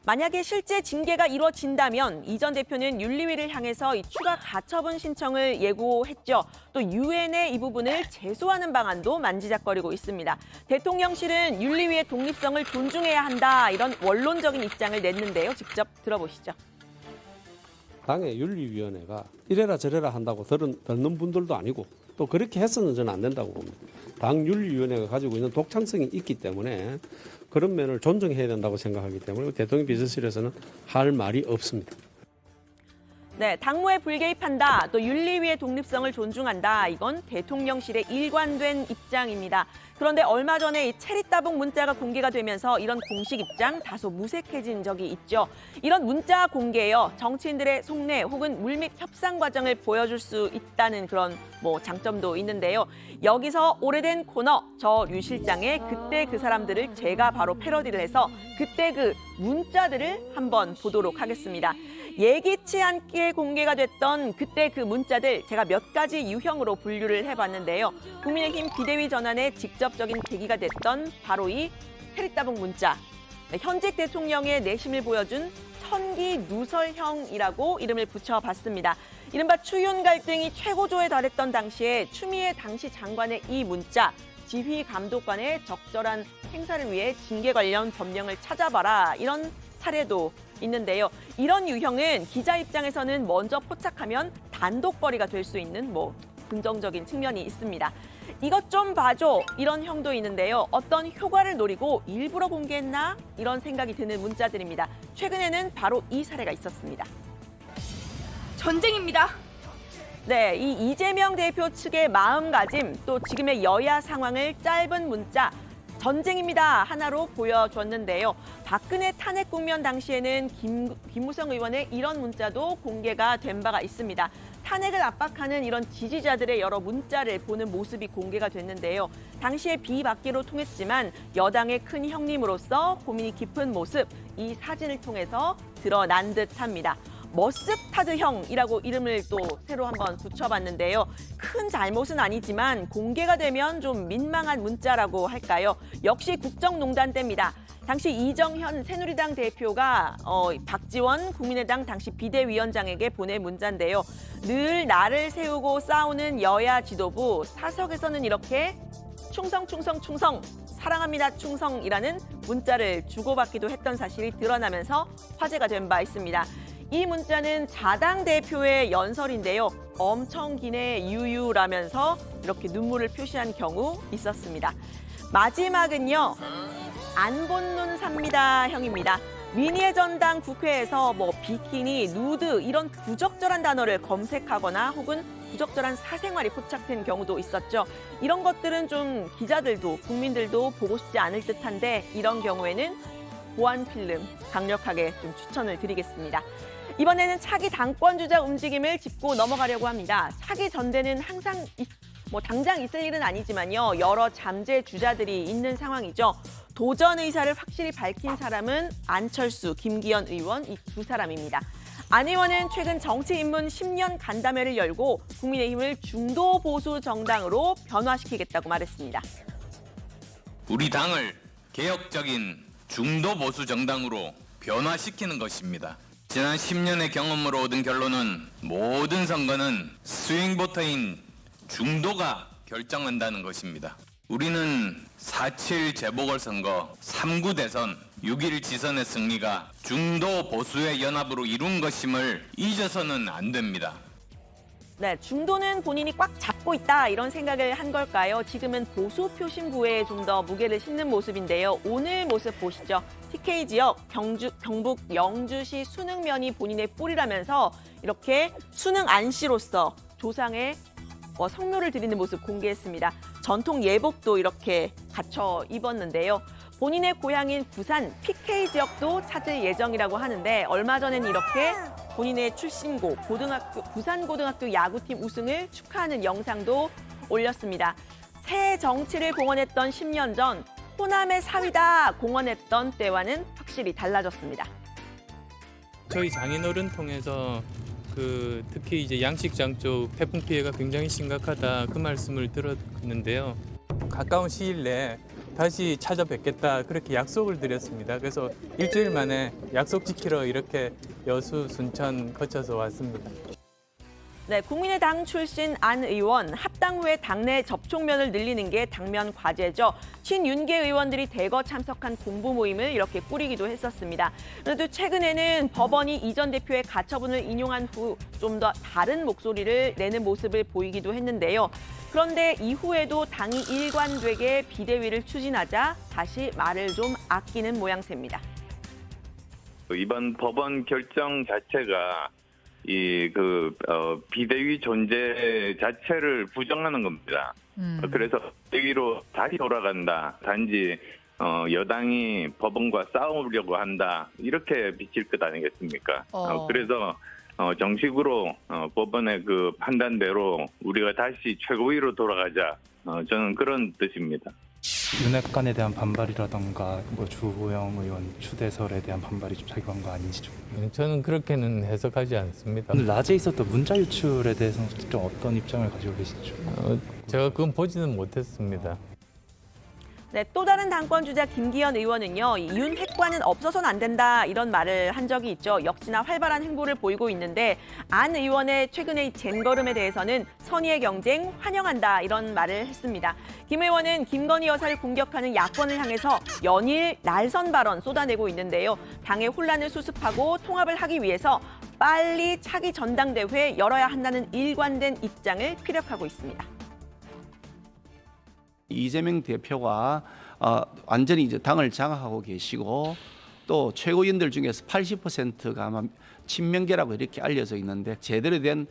만약에 실제 징계가 이루어진다면 이 전 대표는 윤리위를 향해서 이 추가 가처분 신청을 예고했죠. 또 유엔의 이 부분을 제소하는 방안도 만지작거리고 있습니다. 대통령실은 윤리위의 독립성을 존중해야 한다 이런 원론적인 입장을 냈는데요. 직접 들어보시죠. 당의 윤리위원회가 이래라 저래라 한다고 듣는 분들도 아니고 또 그렇게 해서는 저는 안 된다고 봅니다. 당 윤리위원회가 가지고 있는 독창성이 있기 때문에 그런 면을 존중해야 된다고 생각하기 때문에 대통령 비서실에서는 할 말이 없습니다. 네, 당무에 불개입한다, 또 윤리위의 독립성을 존중한다. 이건 대통령실의 일관된 입장입니다. 그런데 얼마 전에 이 체리따봉 문자가 공개가 되면서 이런 공식 입장 다소 무색해진 적이 있죠. 이런 문자 공개요, 정치인들의 속내 혹은 물밑 협상 과정을 보여줄 수 있다는 그런 장점도 있는데요. 여기서 오래된 코너, 저 류 실장의 그때 그 사람들을 제가 바로 패러디를 해서 그때 그 문자들을 한번 보도록 하겠습니다. 예기치 않게 공개가 됐던 그때 그 문자들 제가 몇 가지 유형으로 분류를 해봤는데요. 국민의힘 비대위 전환에 직접적인 계기가 됐던 바로 이 체리따봉 문자. 현직 대통령의 내심을 보여준 천기 누설형이라고 이름을 붙여봤습니다. 이른바 추윤 갈등이 최고조에 달했던 당시에 추미애 당시 장관의 이 문자, 지휘 감독관의 적절한 행사를 위해 징계 관련 법령을 찾아봐라 이런 사례도 있는데요. 이런 유형은 기자 입장에서는 먼저 포착하면 단독벌이가 될 수 있는 긍정적인 측면이 있습니다. 이것 좀 봐줘 이런 형도 있는데요. 어떤 효과를 노리고 일부러 공개했나 이런 생각이 드는 문자들입니다. 최근에는 바로 이 사례가 있었습니다. 전쟁입니다. 네, 이 이재명 대표 측의 마음가짐 또 지금의 여야 상황을 짧은 문자 전쟁입니다 하나로 보여줬는데요. 박근혜 탄핵 국면 당시에는 김무성 의원의 이런 문자도 공개가 된 바가 있습니다. 탄핵을 압박하는 이런 지지자들의 여러 문자를 보는 모습이 공개가 됐는데요. 당시에 비박계로 통했지만 여당의 큰 형님으로서 고민이 깊은 모습, 이 사진을 통해서 드러난 듯합니다. 머스타드형이라고 이름을 또 새로 한번 붙여봤는데요. 큰 잘못은 아니지만 공개가 되면 좀 민망한 문자라고 할까요? 역시 국정농단 때입니다. 당시 이정현 새누리당 대표가 박지원 국민의당 당시 비대위원장에게 보낸 문자인데요. 늘 나를 세우고 싸우는 여야 지도부, 사석에서는 이렇게 충성, 충성, 충성, 사랑합니다, 충성이라는 문자를 주고받기도 했던 사실이 드러나면서 화제가 된 바 있습니다. 이 문자는 자당 대표의 연설인데요. 엄청 기네 유유라면서 이렇게 눈물을 표시한 경우 있었습니다. 마지막은요. 안 본 눈 삽니다 형입니다. 민의의 전당 국회에서 비키니, 누드 이런 부적절한 단어를 검색하거나 혹은 부적절한 사생활이 포착된 경우도 있었죠. 이런 것들은 좀 기자들도 국민들도 보고 싶지 않을 듯한데 이런 경우에는 보안 필름 강력하게 좀 추천을 드리겠습니다. 이번에는 차기 당권주자 움직임을 짚고 넘어가려고 합니다. 차기 전대는 항상 당장 있을 일은 아니지만요. 여러 잠재 주자들이 있는 상황이죠. 도전 의사를 확실히 밝힌 사람은 안철수, 김기현 의원 이 두 사람입니다. 안 의원은 최근 정치 입문 10년 간담회를 열고 국민의힘을 중도 보수 정당으로 변화시키겠다고 말했습니다. 우리 당을 개혁적인 중도 보수 정당으로 변화시키는 것입니다. 지난 10년의 경험으로 얻은 결론은 모든 선거는 스윙보터인 중도가 결정한다는 것입니다. 우리는 4.7 재보궐선거, 3.9 대선, 6.1 지선의 승리가 중도 보수의 연합으로 이룬 것임을 잊어서는 안 됩니다. 네, 중도는 본인이 꽉 잡고 있다 이런 생각을 한 걸까요? 지금은 보수 표심부에 좀 더 무게를 싣는 모습인데요. 오늘 모습 보시죠. TK 지역 경북 영주시 수능면이 본인의 뿌리라면서 이렇게 수능 안씨로서 조상의 성묘를 드리는 모습 공개했습니다. 전통 예복도 이렇게 갖춰 입었는데요. 본인의 고향인 부산 PK 지역도 찾을 예정이라고 하는데 얼마 전에는 이렇게 본인의 출신고 부산고등학교 야구팀 우승을 축하하는 영상도 올렸습니다. 새 정치를 공언했던 10년 전 호남의 사위다 공언했던 때와는 확실히 달라졌습니다. 저희 장인어른 통해서 특히 이제 양식장 쪽 태풍 피해가 굉장히 심각하다 그 말씀을 들었는데요. 가까운 시일 내에 다시 찾아뵙겠다 그렇게 약속을 드렸습니다. 그래서 일주일 만에 약속 지키러 이렇게 여수, 순천 거쳐서 왔습니다. 네, 국민의당 출신 안 의원 합당 후에 당내 접촉면을 늘리는 게 당면 과제죠. 친윤계 의원들이 대거 참석한 공부 모임을 이렇게 꾸리기도 했었습니다. 그래도 최근에는 법원이 이 전 대표의 가처분을 인용한 후 좀 더 다른 목소리를 내는 모습을 보이기도 했는데요. 그런데 이후에도 당이 일관되게 비대위를 추진하자 다시 말을 좀 아끼는 모양새입니다. 이번 법원 결정 자체가 비대위 존재 자체를 부정하는 겁니다. 그래서 비대위로 다시 돌아간다. 단지 여당이 법원과 싸우려고 한다. 이렇게 비칠 것 아니겠습니까? 그래서 정식으로 법원의 그 판단대로 우리가 다시 최고위로 돌아가자. 저는 그런 뜻입니다. 윤핵관에 대한 반발이라던가 주호영 의원 추대설에 대한 반발이 좀 작용한 거 아닌지 좀. 저는 그렇게는 해석하지 않습니다. 오늘 낮에 있었던 문자 유출에 대해서는 좀 어떤 입장을 가지고 계시죠? 제가 그건 보지는 못했습니다. 네, 또 다른 당권주자 김기현 의원은요. 윤핵관은 없어서는 안 된다 이런 말을 한 적이 있죠. 역시나 활발한 행보를 보이고 있는데 안 의원의 최근의 젠걸음에 대해서는 선의의 경쟁 환영한다 이런 말을 했습니다. 김 의원은 김건희 여사를 공격하는 야권을 향해서 연일 날선 발언 쏟아내고 있는데요. 당의 혼란을 수습하고 통합을 하기 위해서 빨리 차기 전당대회 열어야 한다는 일관된 입장을 피력하고 있습니다. 이재명 대표가 완전히 이제 당을 장악하고 계시고 또 최고위원들 중에서 80%가 아마 친명계라고 이렇게 알려져 있는데 제대로 된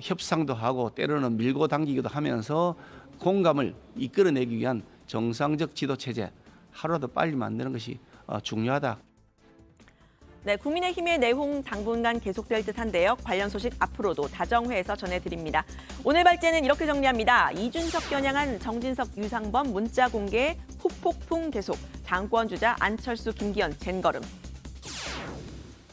협상도 하고 때로는 밀고 당기기도 하면서 공감을 이끌어내기 위한 정상적 지도 체제 하루라도 빨리 만드는 것이 중요하다. 네, 국민의힘의 내홍 당분간 계속될 듯한데요. 관련 소식 앞으로도 다정회에서 전해드립니다. 오늘 발제는 이렇게 정리합니다. 이준석 겨냥한 정진석 유상범 문자 공개 후폭풍 계속. 당권 주자 안철수 김기현 젠걸음.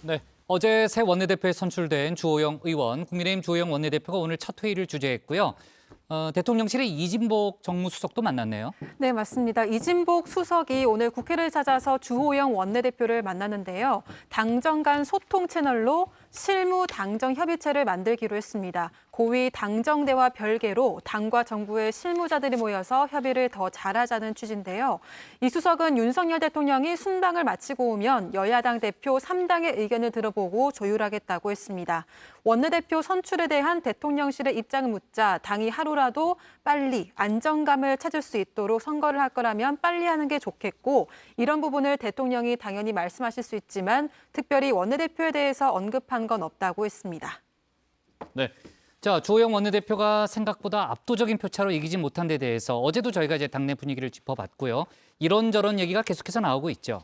네, 어제 새 원내대표에 선출된 주호영 의원, 국민의힘 주호영 원내대표가 오늘 첫 회의를 주재했고요. 대통령실의 이진복 정무수석도 만났네요. 네, 맞습니다. 이진복 수석이 오늘 국회를 찾아서 주호영 원내대표를 만났는데요. 당정 간 소통 채널로 실무 당정 협의체를 만들기로 했습니다. 고위 당정대와 별개로 당과 정부의 실무자들이 모여서 협의를 더 잘하자는 취지인데요. 이 수석은 윤석열 대통령이 순방을 마치고 오면 여야당 대표 3당의 의견을 들어보고 조율하겠다고 했습니다. 원내대표 선출에 대한 대통령실의 입장을 묻자 당이 하루라도 빨리 안정감을 찾을 수 있도록 선거를 할 거라면 빨리 하는 게 좋겠고 이런 부분을 대통령이 당연히 말씀하실 수 있지만 특별히 원내대표에 대해서 언급한 건 없다고 했습니다. 네. 자, 주호영 원내대표가 생각보다 압도적인 표차로 이기지 못한 데 대해서 어제도 저희가 이제 당내 분위기를 짚어봤고요. 이런저런 얘기가 계속해서 나오고 있죠.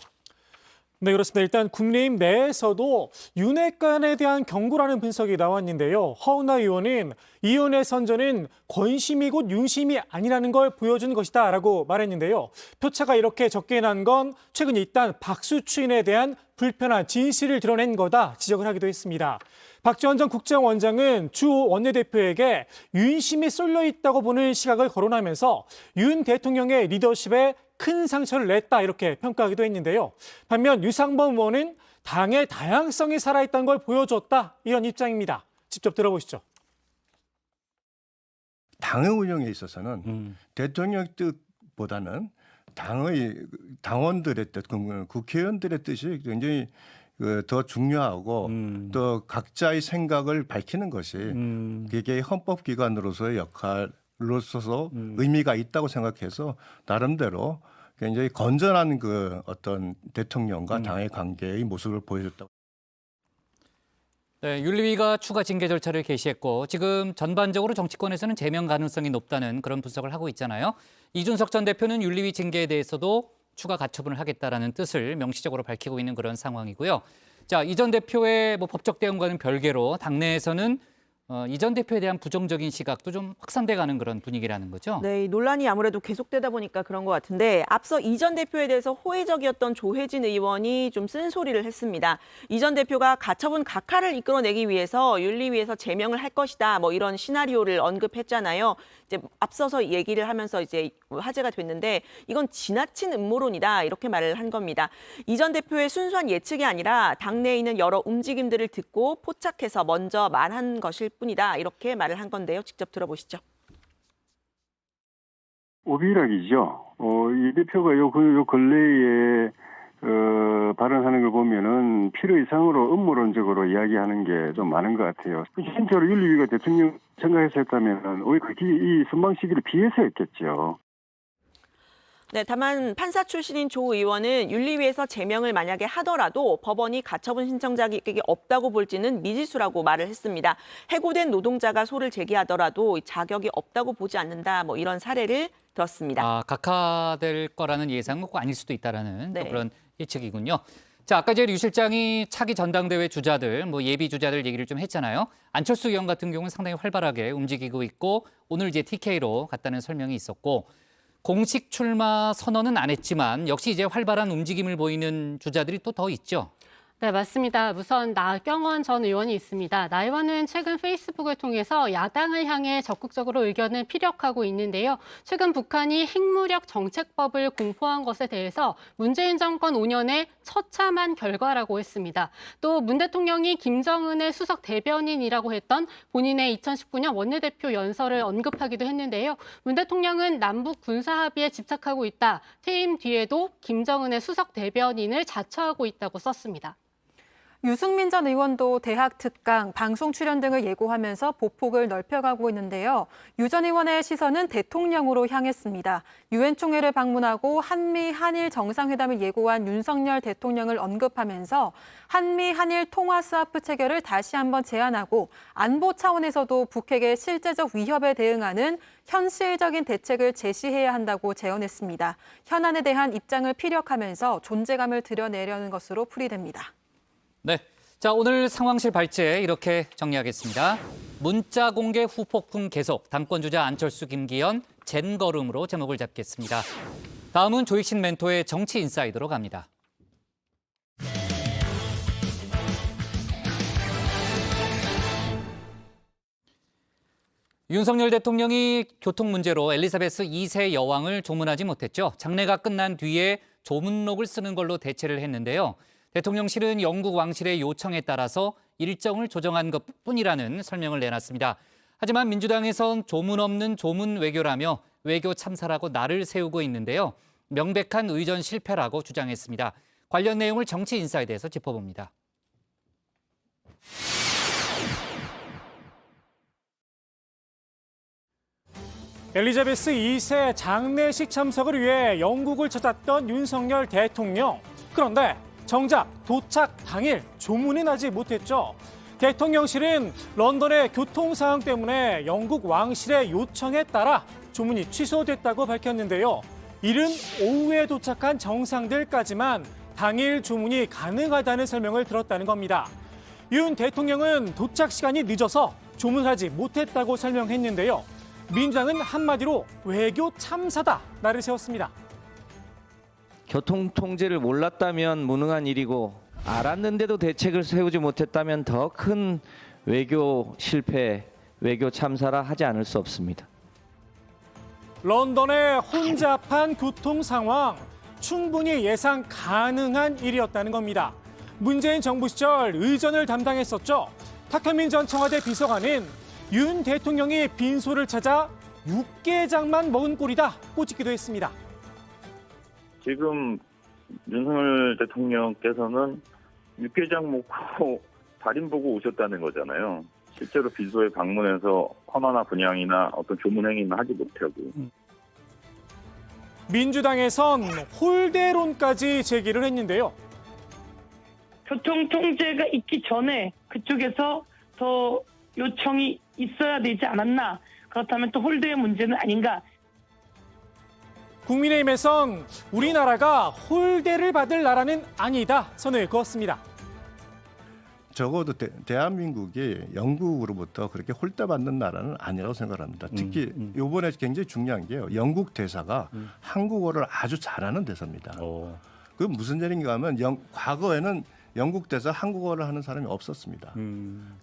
네, 그렇습니다. 일단 국민의힘 내에서도 윤핵관에 대한 경고라는 분석이 나왔는데요. 허은하 의원은 이 의원의 선전은 권심이 곧 윤심이 아니라는 걸 보여준 것이다라고 말했는데요. 표차가 이렇게 적게 난 건 최근 일단 박수추인에 대한 불편한 진실을 드러낸 거다 지적을 하기도 했습니다. 박지원 전 국정원장은 주 원내대표에게 윤심이 쏠려 있다고 보는 시각을 거론하면서 윤 대통령의 리더십에 큰 상처를 냈다 이렇게 평가하기도 했는데요. 반면 유상범 의원은 당의 다양성이 살아있다는 걸 보여줬다 이런 입장입니다. 직접 들어보시죠. 당의 운영에 있어서는 대통령 뜻보다는 당의 당원들의 뜻, 국회의원들의 뜻이 굉장히 더 중요하고 또 각자의 생각을 밝히는 것이 그게 헌법기관으로서의 역할로서 의미가 있다고 생각해서 나름대로 굉장히 건전한 그 어떤 대통령과 당의 관계의 모습을 보여줬다고. 네, 윤리위가 추가 징계 절차를 개시했고 지금 전반적으로 정치권에서는 제명 가능성이 높다는 그런 분석을 하고 있잖아요. 이준석 전 대표는 윤리위 징계에 대해서도 추가 가처분을 하겠다라는 뜻을 명시적으로 밝히고 있는 그런 상황이고요. 자, 이 전 대표의 법적 대응과는 별개로 당내에서는 이 전 대표에 대한 부정적인 시각도 좀 확산돼 가는 그런 분위기라는 거죠. 네, 이 논란이 아무래도 계속되다 보니까 그런 것 같은데 앞서 이 전 대표에 대해서 호의적이었던 조혜진 의원이 좀 쓴소리를 했습니다. 이 전 대표가 가처분 각하를 이끌어내기 위해서 윤리위에서 제명을 할 것이다. 뭐 이런 시나리오를 언급했잖아요. 이제 앞서서 얘기를 하면서 이제 화제가 됐는데 이건 지나친 음모론이다 이렇게 말을 한 겁니다. 이 전 대표의 순수한 예측이 아니라 당내에 있는 여러 움직임들을 듣고 포착해서 먼저 말한 것일 뿐이다 이렇게 말을 한 건데요. 직접 들어보시죠. 오비락이죠. 이 대표가 요 근래에 발언하는 걸 보면은 필요 이상으로 음모론적으로 이야기하는 게 좀 많은 것 같아요. 진짜로 윤리위가 대통령 생각해서 했다면 오히려 이 순방 시기를 피해서 했겠죠. 네, 다만 판사 출신인 조 의원은 윤리위에서 제명을 만약에 하더라도 법원이 가처분 신청 자격이 없다고 볼지는 미지수라고 말을 했습니다. 해고된 노동자가 소를 제기하더라도 자격이 없다고 보지 않는다. 뭐 이런 사례를 들었습니다. 각하될 거라는 예상은 꼭 아닐 수도 있다라는 또 그런 예측이군요. 자, 아까 이제 류 실장이 차기 전당대회 주자들, 예비 주자들 얘기를 좀 했잖아요. 안철수 의원 같은 경우는 상당히 활발하게 움직이고 있고 오늘 이제 TK로 갔다는 설명이 있었고 공식 출마 선언은 안 했지만 역시 이제 활발한 움직임을 보이는 주자들이 또 더 있죠. 네, 맞습니다. 우선 나경원 전 의원이 있습니다. 나 의원은 최근 페이스북을 통해서 야당을 향해 적극적으로 의견을 피력하고 있는데요. 최근 북한이 핵무력 정책법을 공포한 것에 대해서 문재인 정권 5년의 처참한 결과라고 했습니다. 또 문 대통령이 김정은의 수석 대변인이라고 했던 본인의 2019년 원내대표 연설을 언급하기도 했는데요. 문 대통령은 남북 군사합의에 집착하고 있다. 퇴임 뒤에도 김정은의 수석 대변인을 자처하고 있다고 썼습니다. 유승민 전 의원도 대학 특강, 방송 출연 등을 예고하면서 보폭을 넓혀가고 있는데요. 유 전 의원의 시선은 대통령으로 향했습니다. 유엔 총회를 방문하고 한미 한일 정상회담을 예고한 윤석열 대통령을 언급하면서 한미 한일 통화 스와프 체결을 다시 한번 제안하고 안보 차원에서도 북핵의 실제적 위협에 대응하는 현실적인 대책을 제시해야 한다고 제언했습니다. 현안에 대한 입장을 피력하면서 존재감을 드러내려는 것으로 풀이됩니다. 네, 자 오늘 상황실 발제 이렇게 정리하겠습니다. 문자 공개 후폭풍 계속, 당권 주자 안철수 김기현 젠걸음으로 제목을 잡겠습니다. 다음은 조익신 멘토의 정치 인사이드로 갑니다. 윤석열 대통령이 교통 문제로 엘리자베스 2세 여왕을 조문하지 못했죠. 장례가 끝난 뒤에 조문록을 쓰는 걸로 대체를 했는데요. 대통령실은 영국 왕실의 요청에 따라서 일정을 조정한 것뿐이라는 설명을 내놨습니다. 하지만 민주당에선 조문 없는 조문 외교라며 외교 참사라고 날을 세우고 있는데요. 명백한 의전 실패라고 주장했습니다. 관련 내용을 정치 인사이드에서 짚어봅니다. 엘리자베스 2세 장례식 참석을 위해 영국을 찾았던 윤석열 대통령. 그런데 정작 도착 당일 조문이 나지 못했죠. 대통령실은 런던의 교통 상황 때문에 영국 왕실의 요청에 따라 조문이 취소됐다고 밝혔는데요. 이른 오후에 도착한 정상들까지만 당일 조문이 가능하다는 설명을 들었다는 겁니다. 윤 대통령은 도착 시간이 늦어서 조문하지 못했다고 설명했는데요. 민주당은 한마디로 외교 참사다 날을 세웠습니다. 교통 통제를 몰랐다면 무능한 일이고 알았는데도 대책을 세우지 못했다면 더 큰 외교 실패, 외교 참사라 하지 않을 수 없습니다. 런던의 혼잡한 교통 상황, 충분히 예상 가능한 일이었다는 겁니다. 문재인 정부 시절 의전을 담당했었죠. 탁현민 전 청와대 비서관은 윤 대통령이 빈소를 찾아 육개장만 먹은 꼴이다 꼬집기도 했습니다. 지금 윤석열 대통령께서는 육개장 먹고 달인 보고 오셨다는 거잖아요. 실제로 빈소에 방문해서 헌화나 분향이나 어떤 조문 행위는 하지 못하고. 민주당에선 홀대론까지 제기를 했는데요. 교통 통제가 있기 전에 그쪽에서 더 요청이 있어야 되지 않았나. 그렇다면 또 홀대의 문제는 아닌가. 국민의힘에선 우리나라가 홀대를 받을 나라는 아니다 선을 그었습니다. 적어도 대한민국이 영국으로부터 그렇게 홀대받는 나라는 아니라고 생각합니다. 특히 이번에 굉장히 중요한 게요. 영국 대사가 한국어를 아주 잘하는 대사입니다. 그 무슨 얘기인가 하면 과거에는 영국 대사 한국어를 하는 사람이 없었습니다.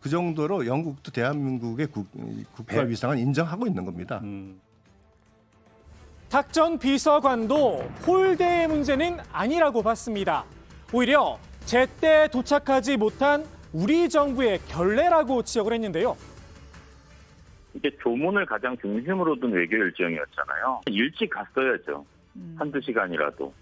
그 정도로 영국도 대한민국의 국가 위상을 인정하고 있는 겁니다. 탁 전 비서관도 홀대의 문제는 아니라고 봤습니다. 오히려 제때 도착하지 못한 우리 정부의 결례라고 지적을 했는데요. 이게 조문을 가장 중심으로 둔 외교 일정이었잖아요. 일찍 갔어야죠. 한두 시간이라도.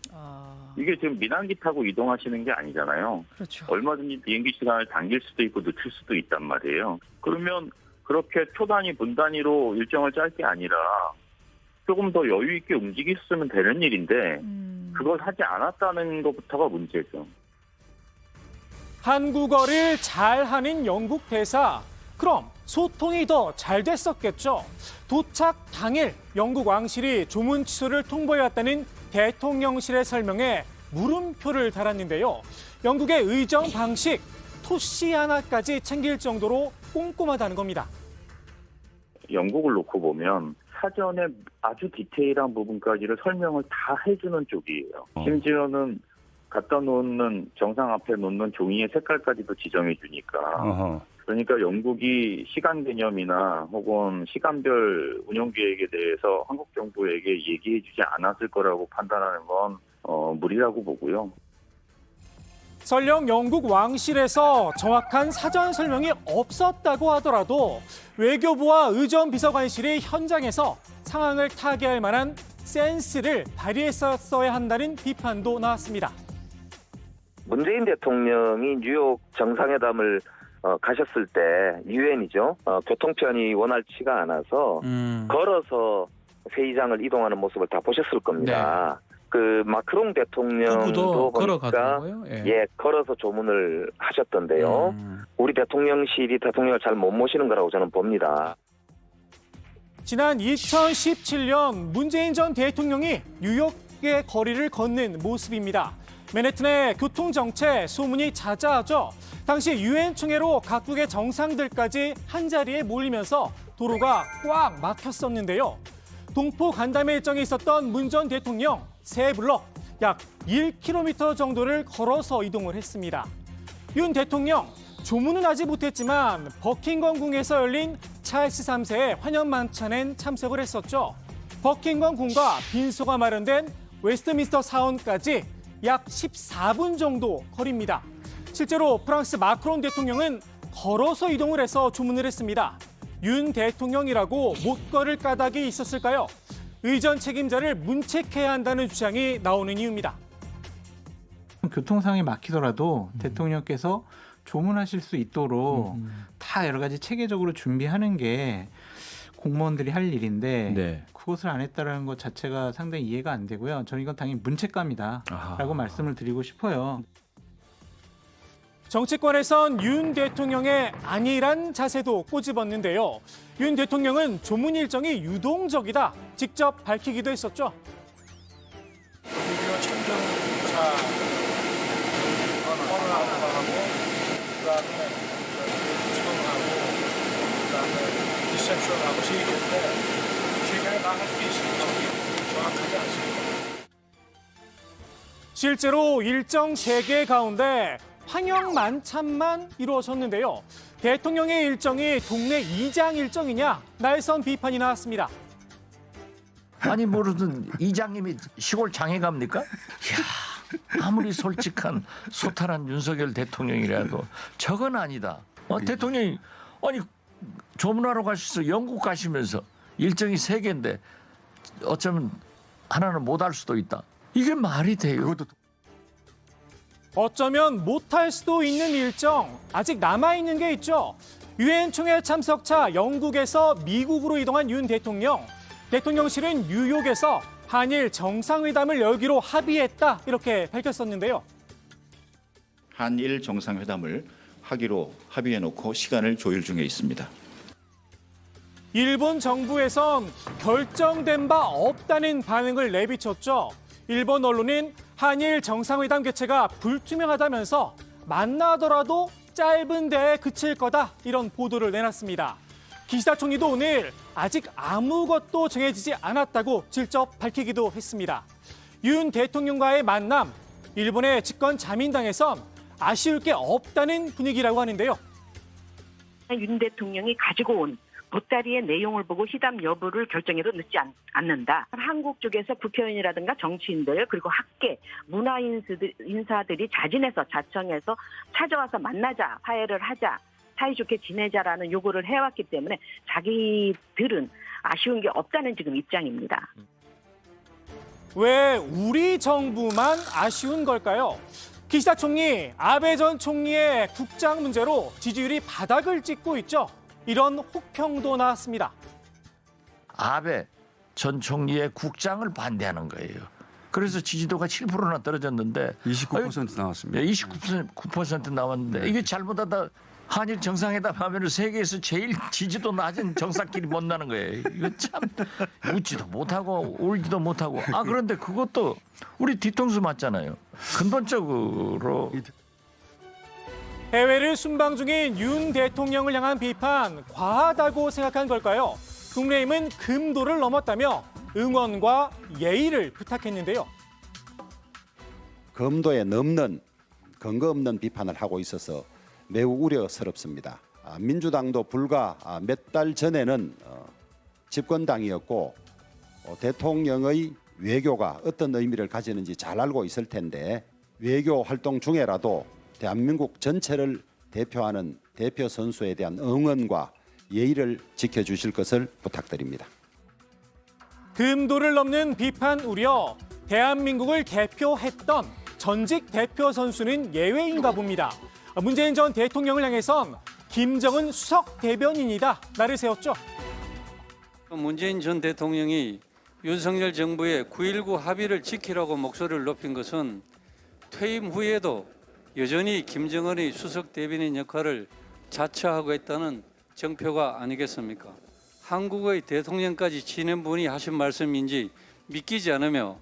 이게 지금 민항기 타고 이동하시는 게 아니잖아요. 그렇죠. 얼마든지 비행기 시간을 당길 수도 있고 늦출 수도 있단 말이에요. 그러면 그렇게 초 단위, 분 단위로 일정을 짤 게 아니라 조금 더 여유 있게 움직였으면 되는 일인데 그걸 하지 않았다는 것부터가 문제죠. 한국어를 잘하는 영국 대사. 그럼 소통이 더 잘 됐었겠죠. 도착 당일 영국 왕실이 조문 취소를 통보해왔다는 대통령실의 설명에 물음표를 달았는데요. 영국의 의정 방식, 토시 하나까지 챙길 정도로 꼼꼼하다는 겁니다. 영국을 놓고 보면 사전에 아주 디테일한 부분까지를 설명을 다 해주는 쪽이에요. 심지어는 갖다 놓는 정상 앞에 놓는 종이의 색깔까지도 지정해 주니까. 그러니까 영국이 시간 개념이나 혹은 시간별 운영 계획에 대해서 한국 정부에게 얘기해 주지 않았을 거라고 판단하는 건 무리라고 보고요. 설령 영국 왕실에서 정확한 사전 설명이 없었다고 하더라도 외교부와 의전 비서관실이 현장에서 상황을 타개할 만한 센스를 발휘했었어야 한다는 비판도 나왔습니다. 문재인 대통령이 뉴욕 정상회담을 가셨을 때 유엔이죠. 교통편이 원활치가 않아서 걸어서 회의장을 이동하는 모습을 다 보셨을 겁니다. 그 마크롱 대통령도 보니까 걸어서 조문을 하셨던데요. 우리 대통령실이 대통령을 잘 못 모시는 거라고 저는 봅니다. 지난 2017년 문재인 전 대통령이 뉴욕의 거리를 걷는 모습입니다. 맨해튼의 교통정체 소문이 자자하죠. 당시 유엔 총회로 각국의 정상들까지 한자리에 몰리면서 도로가 꽉 막혔었는데요. 동포 간담회 일정에 있었던 문 전 대통령 세 블럭 약 1km 정도를 걸어서 이동을 했습니다. 윤 대통령 조문은 하지 못했지만 버킹엄 궁에서 열린 찰스 3세의 환영 만찬엔 참석을 했었죠. 버킹엄 궁과 빈소가 마련된 웨스트민스터 사원까지 약 14분 정도 거리입니다. 실제로 프랑스 마크롱 대통령은 걸어서 이동을 해서 조문을 했습니다. 윤 대통령이라고 못 걸을 까닭이 있었을까요? 의전 책임자를 문책해야 한다는 주장이 나오는 이유입니다. 교통상이 막히더라도 대통령께서 조문하실 수 있도록 다 여러 가지 체계적으로 준비하는 게 공무원들이 할 일인데 그것을 안 했다는 것 자체가 상당히 이해가 안 되고요. 저는 이건 당연히 문책감이다라고 말씀을 드리고 싶어요. 정치권에선 윤 대통령의 안일한 자세도 꼬집었는데요. 윤 대통령은 조문 일정이 유동적이다 직접 밝히기도 했었죠. 미디어 청정차 하고 그다음에 지금하고 그다음에 리셉션하고 세 개인데 세 개를 다 할 수 있습니다. 정확하지 않습니다. 실제로 일정 3개 가운데 환영 만찬만 이루어졌는데요. 대통령의 일정이 동네 이장 일정이냐 날선 비판이 나왔습니다. 아니 모르던 이장님이 시골 장에 갑니까? 이야, 아무리 솔직한 소탈한 윤석열 대통령이라도 저건 아니다. 대통령이 아니 조문하러 가셔서 영국 가시면서 일정이 3개인데 어쩌면 하나는 못할 수도 있다. 이게 말이 돼요? 어쩌면 못할 수도 있는 일정, 아직 남아있는 게 있죠. 유엔 총회 참석차 영국에서 미국으로 이동한 윤 대통령. 대통령실은 뉴욕에서 한일 정상회담을 열기로 합의했다 이렇게 밝혔었는데요. 한일 정상회담을 하기로 합의해놓고 시간을 조율 중에 있습니다. 일본 정부에선 결정된 바 없다는 반응을 내비쳤죠. 일본 언론은 한일 정상회담 개최가 불투명하다면서 만나더라도 짧은 대에 그칠 거다 이런 보도를 내놨습니다. 기시다 총리도 오늘 아직 아무것도 정해지지 않았다고 직접 밝히기도 했습니다. 윤 대통령과의 만남, 일본의 집권 자민당에선 아쉬울 게 없다는 분위기라고 하는데요. 윤 대통령이 가지고 온 보따리의 내용을 보고 회담 여부를 결정해도 늦지 않는다. 한국 쪽에서 국회의원이라든가 정치인들 그리고 학계, 문화 인사들이 자진해서 자청해서 찾아와서 만나자, 화해를 하자, 사이좋게 지내자라는 요구를 해왔기 때문에 자기들은 아쉬운 게 없다는 지금 입장입니다. 왜 우리 정부만 아쉬운 걸까요? 기시다 총리, 아베 전 총리의 국장 문제로 지지율이 바닥을 찍고 있죠. 이런 혹평도 나왔습니다. 아베 전 총리의 국장을 반대하는 거예요. 그래서 지지도가 7%나 떨어졌는데 29% 나왔습니다. 29% 나왔는데 이게 잘못하다 한일 정상회담 하면 세계에서 제일 지지도 낮은 정상끼리 못 나는 거예요. 이거 참 웃지도 못하고 울지도 못하고. 그런데 그것도 우리 뒤통수 맞잖아요. 근본적으로. 해외를 순방 중인 윤 대통령을 향한 비판 과하다고 생각한 걸까요? 국민의힘은 금도를 넘었다며 응원과 예의를 부탁했는데요. 금도에 넘는 근거 없는 비판을 하고 있어서 매우 우려스럽습니다. 민주당도 불과 몇 달 전에는 집권당이었고 대통령의 외교가 어떤 의미를 가지는지 잘 알고 있을 텐데 외교 활동 중에라도 대한민국 전체를 대표하는 대표 선수에 대한 응원과 예의를 지켜주실 것을 부탁드립니다. 금도를 넘는 비판 우려, 대한민국을 대표했던 전직 대표 선수는 예외인가 봅니다. 문재인 전 대통령을 향해선 김정은 수석 대변인이다 나를 세웠죠. 문재인 전 대통령이 윤석열 정부의 9.19 합의를 지키라고 목소리를 높인 것은 퇴임 후에도 여전히 김정은의 수석 대변인 역할을 자처하고 있다는 정표가 아니겠습니까? 한국의 대통령까지 지낸 분이 하신 말씀인지 믿기지 않으며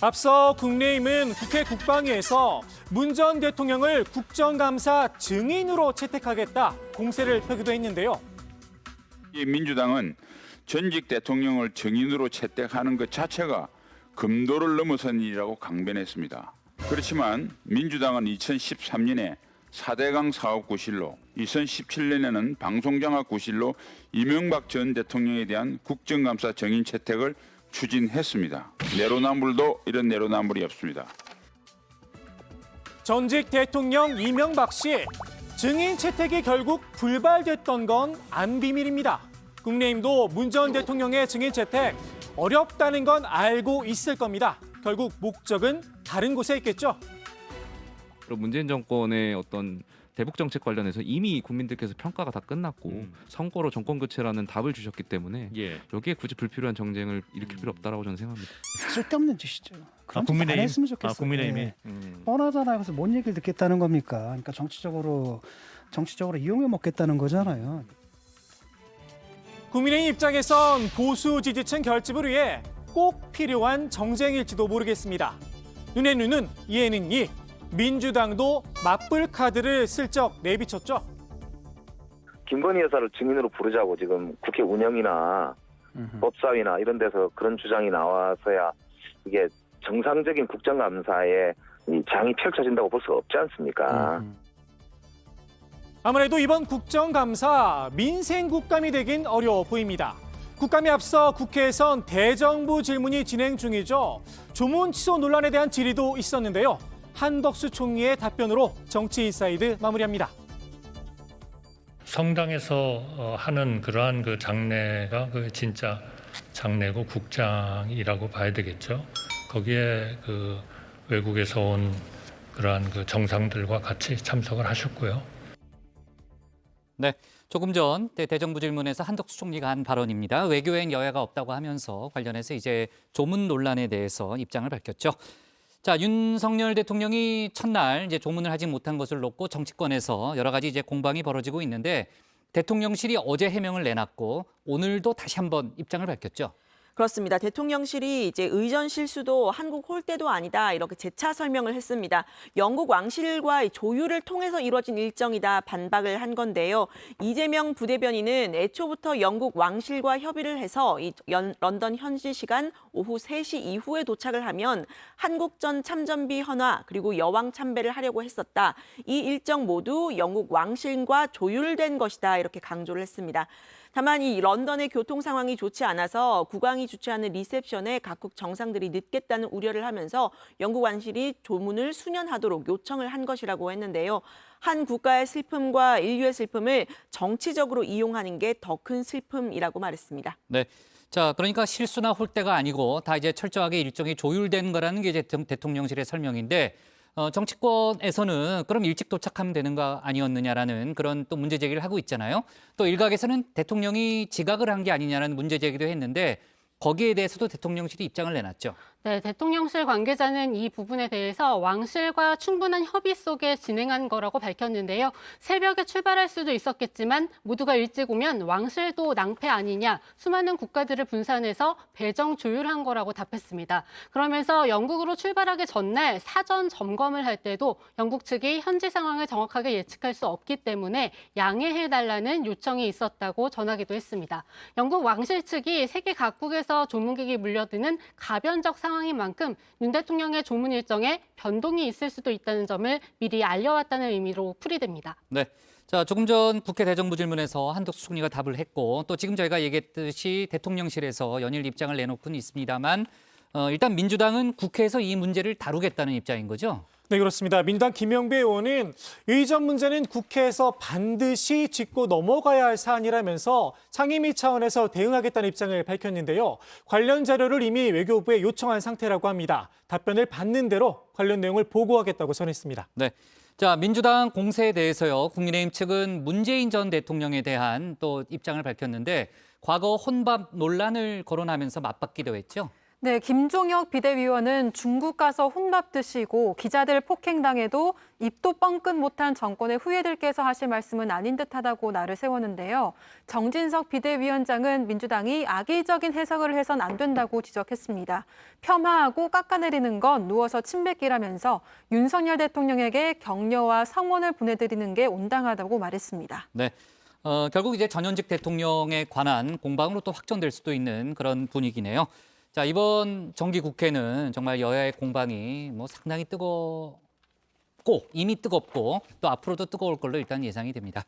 앞서 국민의힘은 국회 국방위에서 문 전 대통령을 국정감사 증인으로 채택하겠다 공세를 펴기도 했는데요. 이 민주당은 전직 대통령을 증인으로 채택하는 것 자체가 금도를 넘어선 일이라고 강변했습니다. 그렇지만 민주당은 2013년에 4대강 사업 구실로 2017년에는 방송장악 구실로 이명박 전 대통령에 대한 국정감사 증인 채택을 추진했습니다. 내로남불도 이런 내로남불이 없습니다. 전직 대통령 이명박 씨 증인 채택이 결국 불발됐던 건 안 비밀입니다. 국민의힘도 문 전 대통령의 증인 채택 어렵다는 건 알고 있을 겁니다. 결국 목적은 다른 곳에 있겠죠. 문재인 정권의 어떤 대북 정책 관련해서 이미 국민들께서 평가가 다 끝났고 선거로 정권 교체라는 답을 주셨기 때문에 여기에 굳이 불필요한 정쟁을 일으킬 필요 없다라고 저는 생각합니다. 쓸데없는 짓이죠. 그런 짓 안 했으면 좋겠어요. 국민의힘이 뻔하잖아요. 그래서 뭔 얘기를 듣겠다는 겁니까? 그러니까 정치적으로 이용해 먹겠다는 거잖아요. 국민의힘 입장에선 보수 지지층 결집을 위해 꼭 필요한 정쟁일지도 모르겠습니다. 눈에 눈은 이에는 이. 민주당도 맞불 카드를 슬쩍 내비쳤죠. 김건희 여사를 증인으로 부르자고 지금 국회 운영이나 법사위나 이런 데서 그런 주장이 나와서야 이게 정상적인 국정감사에 이 장이 펼쳐진다고 볼 수가 없지 않습니까? 아무래도 이번 국정감사 민생 국감이 되긴 어려워 보입니다. 국감에 앞서 국회에선 대정부 질문이 진행 중이죠. 조문 취소 논란에 대한 질의도 있었는데요. 한덕수 총리의 답변으로 정치인사이드 마무리합니다. 성당에서 하는 그러한 그 장례가 그 진짜 장례고 국장이라고 봐야 되겠죠. 거기에 그 외국에서 온 그러한 그 정상들과 같이 참석을 하셨고요. 네, 조금 전 대정부 질문에서 한덕수 총리가 한 발언입니다. 외교엔 여야가 없다고 하면서 관련해서 이제 조문 논란에 대해서 입장을 밝혔죠. 자, 윤석열 대통령이 첫날 이제 조문을 하지 못한 것을 놓고 정치권에서 여러 가지 이제 공방이 벌어지고 있는데 대통령실이 어제 해명을 내놨고 오늘도 다시 한번 입장을 밝혔죠. 그렇습니다. 대통령실이 이제 의전 실수도 한국 홀대도 아니다 이렇게 재차 설명을 했습니다. 영국 왕실과 조율을 통해서 이루어진 일정이다 반박을 한 건데요. 이재명 부대변인은 애초부터 영국 왕실과 협의를 해서 런던 현지 시간 오후 3시 이후에 도착을 하면 한국전 참전비 헌화 그리고 여왕 참배를 하려고 했었다. 이 일정 모두 영국 왕실과 조율된 것이다 이렇게 강조를 했습니다. 다만 이 런던의 교통 상황이 좋지 않아서 국왕이 주최하는 리셉션에 각국 정상들이 늦겠다는 우려를 하면서 영국 왕실이 조문을 수년하도록 요청을 한 것이라고 했는데요. 한 국가의 슬픔과 인류의 슬픔을 정치적으로 이용하는 게 더 큰 슬픔이라고 말했습니다. 네. 자, 그러니까 실수나 홀대가 아니고 다 이제 철저하게 일정이 조율된 거라는 게 이제 대통령실의 설명인데 정치권에서는 그럼 일찍 도착하면 되는 거 아니었느냐라는 그런 또 문제 제기를 하고 있잖아요. 또 일각에서는 대통령이 지각을 한 게 아니냐라는 문제 제기도 했는데 거기에 대해서도 대통령실이 입장을 내놨죠. 네, 대통령실 관계자는 이 부분에 대해서 왕실과 충분한 협의 속에 진행한 거라고 밝혔는데요. 새벽에 출발할 수도 있었겠지만 모두가 일찍 오면 왕실도 낭패 아니냐, 수많은 국가들을 분산해서 배정 조율한 거라고 답했습니다. 그러면서 영국으로 출발하기 전날 사전 점검을 할 때도 영국 측이 현지 상황을 정확하게 예측할 수 없기 때문에 양해해달라는 요청이 있었다고 전하기도 했습니다. 영국 왕실 측이 세계 각국에서 조문객이 몰려드는 가변적 상황인 만큼 윤 대통령의 조문 일정에 변동이 있을 수도 있다는 점을 미리 알려왔다는 의미로 풀이됩니다. 네, 자 조금 전 국회 대정부 질문에서 한덕수 총리가 답을 했고 또 지금 저희가 얘기했듯이 대통령실에서 연일 입장을 내놓고는 있습니다만 일단 민주당은 국회에서 이 문제를 다루겠다는 입장인 거죠? 네, 그렇습니다. 민주당 김영배 의원은 의전 문제는 국회에서 반드시 짚고 넘어가야 할 사안이라면서 상임위 차원에서 대응하겠다는 입장을 밝혔는데요. 관련 자료를 이미 외교부에 요청한 상태라고 합니다. 답변을 받는 대로 관련 내용을 보고하겠다고 전했습니다. 네. 자, 민주당 공세에 대해서요. 국민의힘 측은 문재인 전 대통령에 대한 또 입장을 밝혔는데 과거 혼밥 논란을 거론하면서 맞받기도 했죠. 네, 김종혁 비대위원은 중국 가서 혼밥 드시고 기자들 폭행당해도 입도 뻥끗 못한 정권의 후예들께서 하실 말씀은 아닌 듯하다고 날을 세웠는데요. 정진석 비대위원장은 민주당이 악의적인 해석을 해선 안 된다고 지적했습니다. 폄하하고 깎아내리는 건 누워서 침 뱉기라면서 윤석열 대통령에게 격려와 성원을 보내드리는 게 온당하다고 말했습니다. 네. 결국 이제 전현직 대통령에 관한 공방으로 또 확전될 수도 있는 그런 분위기네요. 자, 이번 정기국회는 정말 여야의 공방이 상당히 뜨겁고 이미 뜨겁고 또 앞으로도 뜨거울 걸로 일단 예상이 됩니다.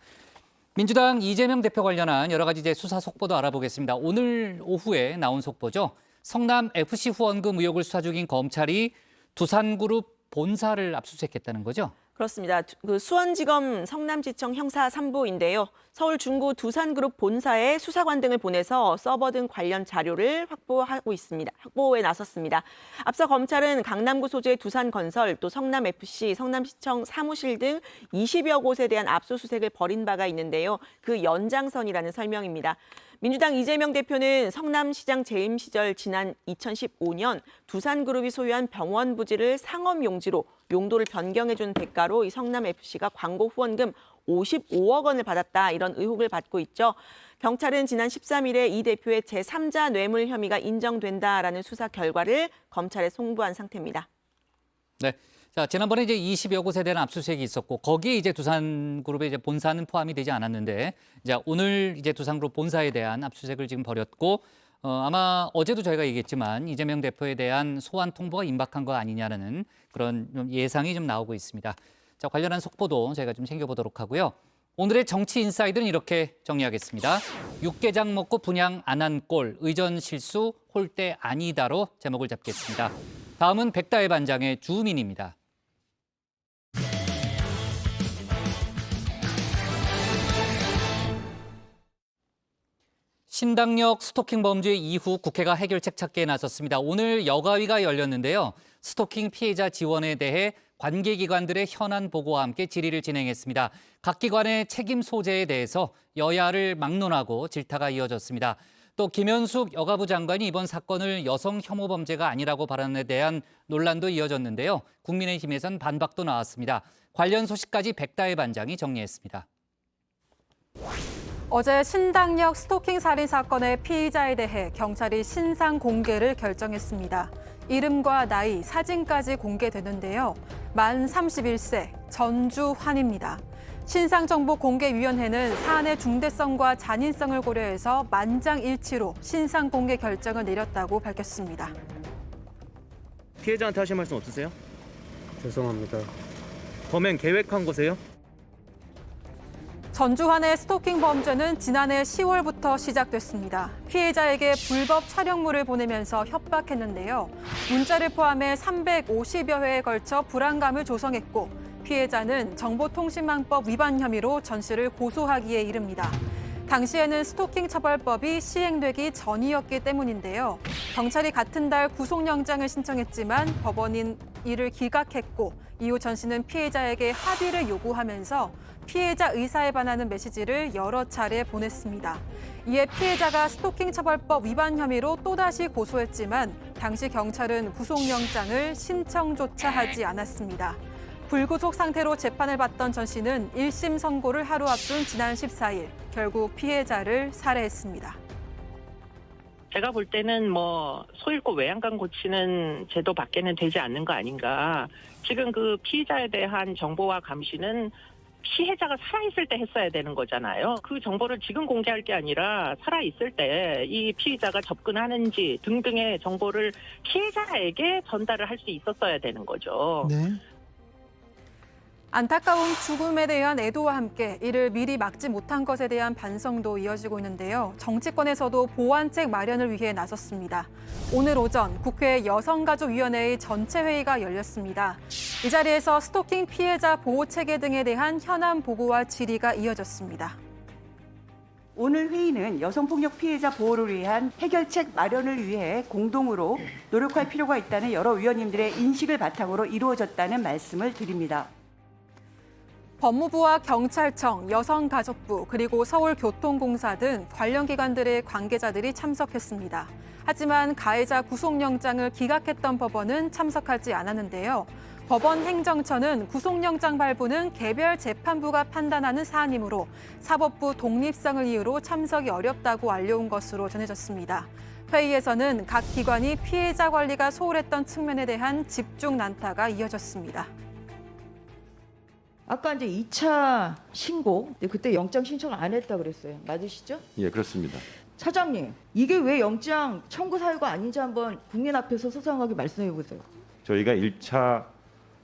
민주당 이재명 대표 관련한 여러 가지 이제 수사 속보도 알아보겠습니다. 오늘 오후에 나온 속보죠. 성남 FC 후원금 의혹을 수사 중인 검찰이 두산그룹 본사를 압수수색했다는 거죠. 그렇습니다. 그 수원지검 성남지청 형사 3부인데요. 서울 중구 두산그룹 본사에 수사관 등을 보내서 서버 등 관련 자료를 확보에 나섰습니다. 앞서 검찰은 강남구 소재의 두산건설, 또 성남FC, 성남시청 사무실 등 20여 곳에 대한 압수수색을 벌인 바가 있는데요. 그 연장선이라는 설명입니다. 민주당 이재명 대표는 성남시장 재임 시절 지난 2015년 두산그룹이 소유한 병원 부지를 상업용지로 용도를 변경해준 대가로 이 성남FC가 광고 후원금 55억 원을 받았다, 이런 의혹을 받고 있죠. 경찰은 지난 13일에 이 대표의 제3자 뇌물 혐의가 인정된다라는 수사 결과를 검찰에 송부한 상태입니다. 네. 자, 지난번에 이제 20여 곳에 대한 압수수색이 있었고 거기에 이제 두산그룹의 이제 본사는 포함이 되지 않았는데 이제 오늘 이제 두산그룹 본사에 대한 압수수색을 지금 벌였고 아마 어제도 저희가 얘기했지만 이재명 대표에 대한 소환 통보가 임박한 거 아니냐는 그런 예상이 좀 나오고 있습니다. 자, 관련한 속보도 저희가 좀 챙겨보도록 하고요. 오늘의 정치 인사이드는 이렇게 정리하겠습니다. 육개장 먹고 분양 안 한 꼴, 의전 실수 홀대 아니다로 제목을 잡겠습니다. 다음은 백다의 반장의 주민입니다. 신당역 스토킹 범죄 이후 국회가 해결책 찾기에 나섰습니다. 오늘 여가위가 열렸는데요. 스토킹 피해자 지원에 대해 관계기관들의 현안 보고와 함께 질의를 진행했습니다. 각 기관의 책임 소재에 대해서 여야를 막론하고 질타가 이어졌습니다. 또 김현숙 여가부 장관이 이번 사건을 여성 혐오 범죄가 아니라고 발언에 대한 논란도 이어졌는데요. 국민의힘에선 반박도 나왔습니다. 관련 소식까지 백다의 반장이 정리했습니다. 어제 신당역 스토킹 살인 사건의 피의자에 대해 경찰이 신상 공개를 결정했습니다. 이름과 나이, 사진까지 공개되는데요. 만 31세, 전주환입니다. 신상정보공개위원회는 사안의 중대성과 잔인성을 고려해서 만장일치로 신상 공개 결정을 내렸다고 밝혔습니다. 피해자한테 하실 말씀 없으세요? 죄송합니다. 범행 계획한 거세요? 전주환의 스토킹 범죄는 지난해 10월부터 시작됐습니다. 피해자에게 불법 촬영물을 보내면서 협박했는데요. 문자를 포함해 350여 회에 걸쳐 불안감을 조성했고 피해자는 정보통신망법 위반 혐의로 전 씨를 고소하기에 이릅니다. 당시에는 스토킹 처벌법이 시행되기 전이었기 때문인데요. 경찰이 같은 달 구속영장을 신청했지만 법원은 이를 기각했고 이후 전 씨는 피해자에게 합의를 요구하면서 피해자 의사에 반하는 메시지를 여러 차례 보냈습니다. 이에 피해자가 스토킹 처벌법 위반 혐의로 또다시 고소했지만 당시 경찰은 구속영장을 신청조차 하지 않았습니다. 불구속 상태로 재판을 받던 전 씨는 1심 선고를 하루 앞둔 지난 14일 결국 피해자를 살해했습니다. 제가 볼 때는 소 잃고 외양간 고치는 제도밖에는 되지 않는 거 아닌가. 지금 그 피의자에 대한 정보와 감시는 피해자가 살아있을 때 했어야 되는 거잖아요. 그 정보를 지금 공개할 게 아니라 살아있을 때 이 피의자가 접근하는지 등등의 정보를 피해자에게 전달을 할 수 있었어야 되는 거죠. 네. 안타까운 죽음에 대한 애도와 함께 이를 미리 막지 못한 것에 대한 반성도 이어지고 있는데요. 정치권에서도 보완책 마련을 위해 나섰습니다. 오늘 오전 국회 여성가족위원회의 전체 회의가 열렸습니다. 이 자리에서 스토킹 피해자 보호 체계 등에 대한 현안 보고와 질의가 이어졌습니다. 오늘 회의는 여성폭력 피해자 보호를 위한 해결책 마련을 위해 공동으로 노력할 필요가 있다는 여러 위원님들의 인식을 바탕으로 이루어졌다는 말씀을 드립니다. 법무부와 경찰청, 여성가족부, 그리고 서울교통공사 등 관련 기관들의 관계자들이 참석했습니다. 하지만 가해자 구속영장을 기각했던 법원은 참석하지 않았는데요. 법원 행정처는 구속영장 발부는 개별 재판부가 판단하는 사안이므로 사법부 독립성을 이유로 참석이 어렵다고 알려온 것으로 전해졌습니다. 회의에서는 각 기관이 피해자 관리가 소홀했던 측면에 대한 집중 난타가 이어졌습니다. 아까 이제 2차 신고, 그때 영장 신청을 안 했다 그랬어요. 맞으시죠? 예, 그렇습니다. 차장님, 이게 왜 영장 청구 사유가 아닌지 한번 국민 앞에서 소상하게 말씀해 보세요. 저희가 1차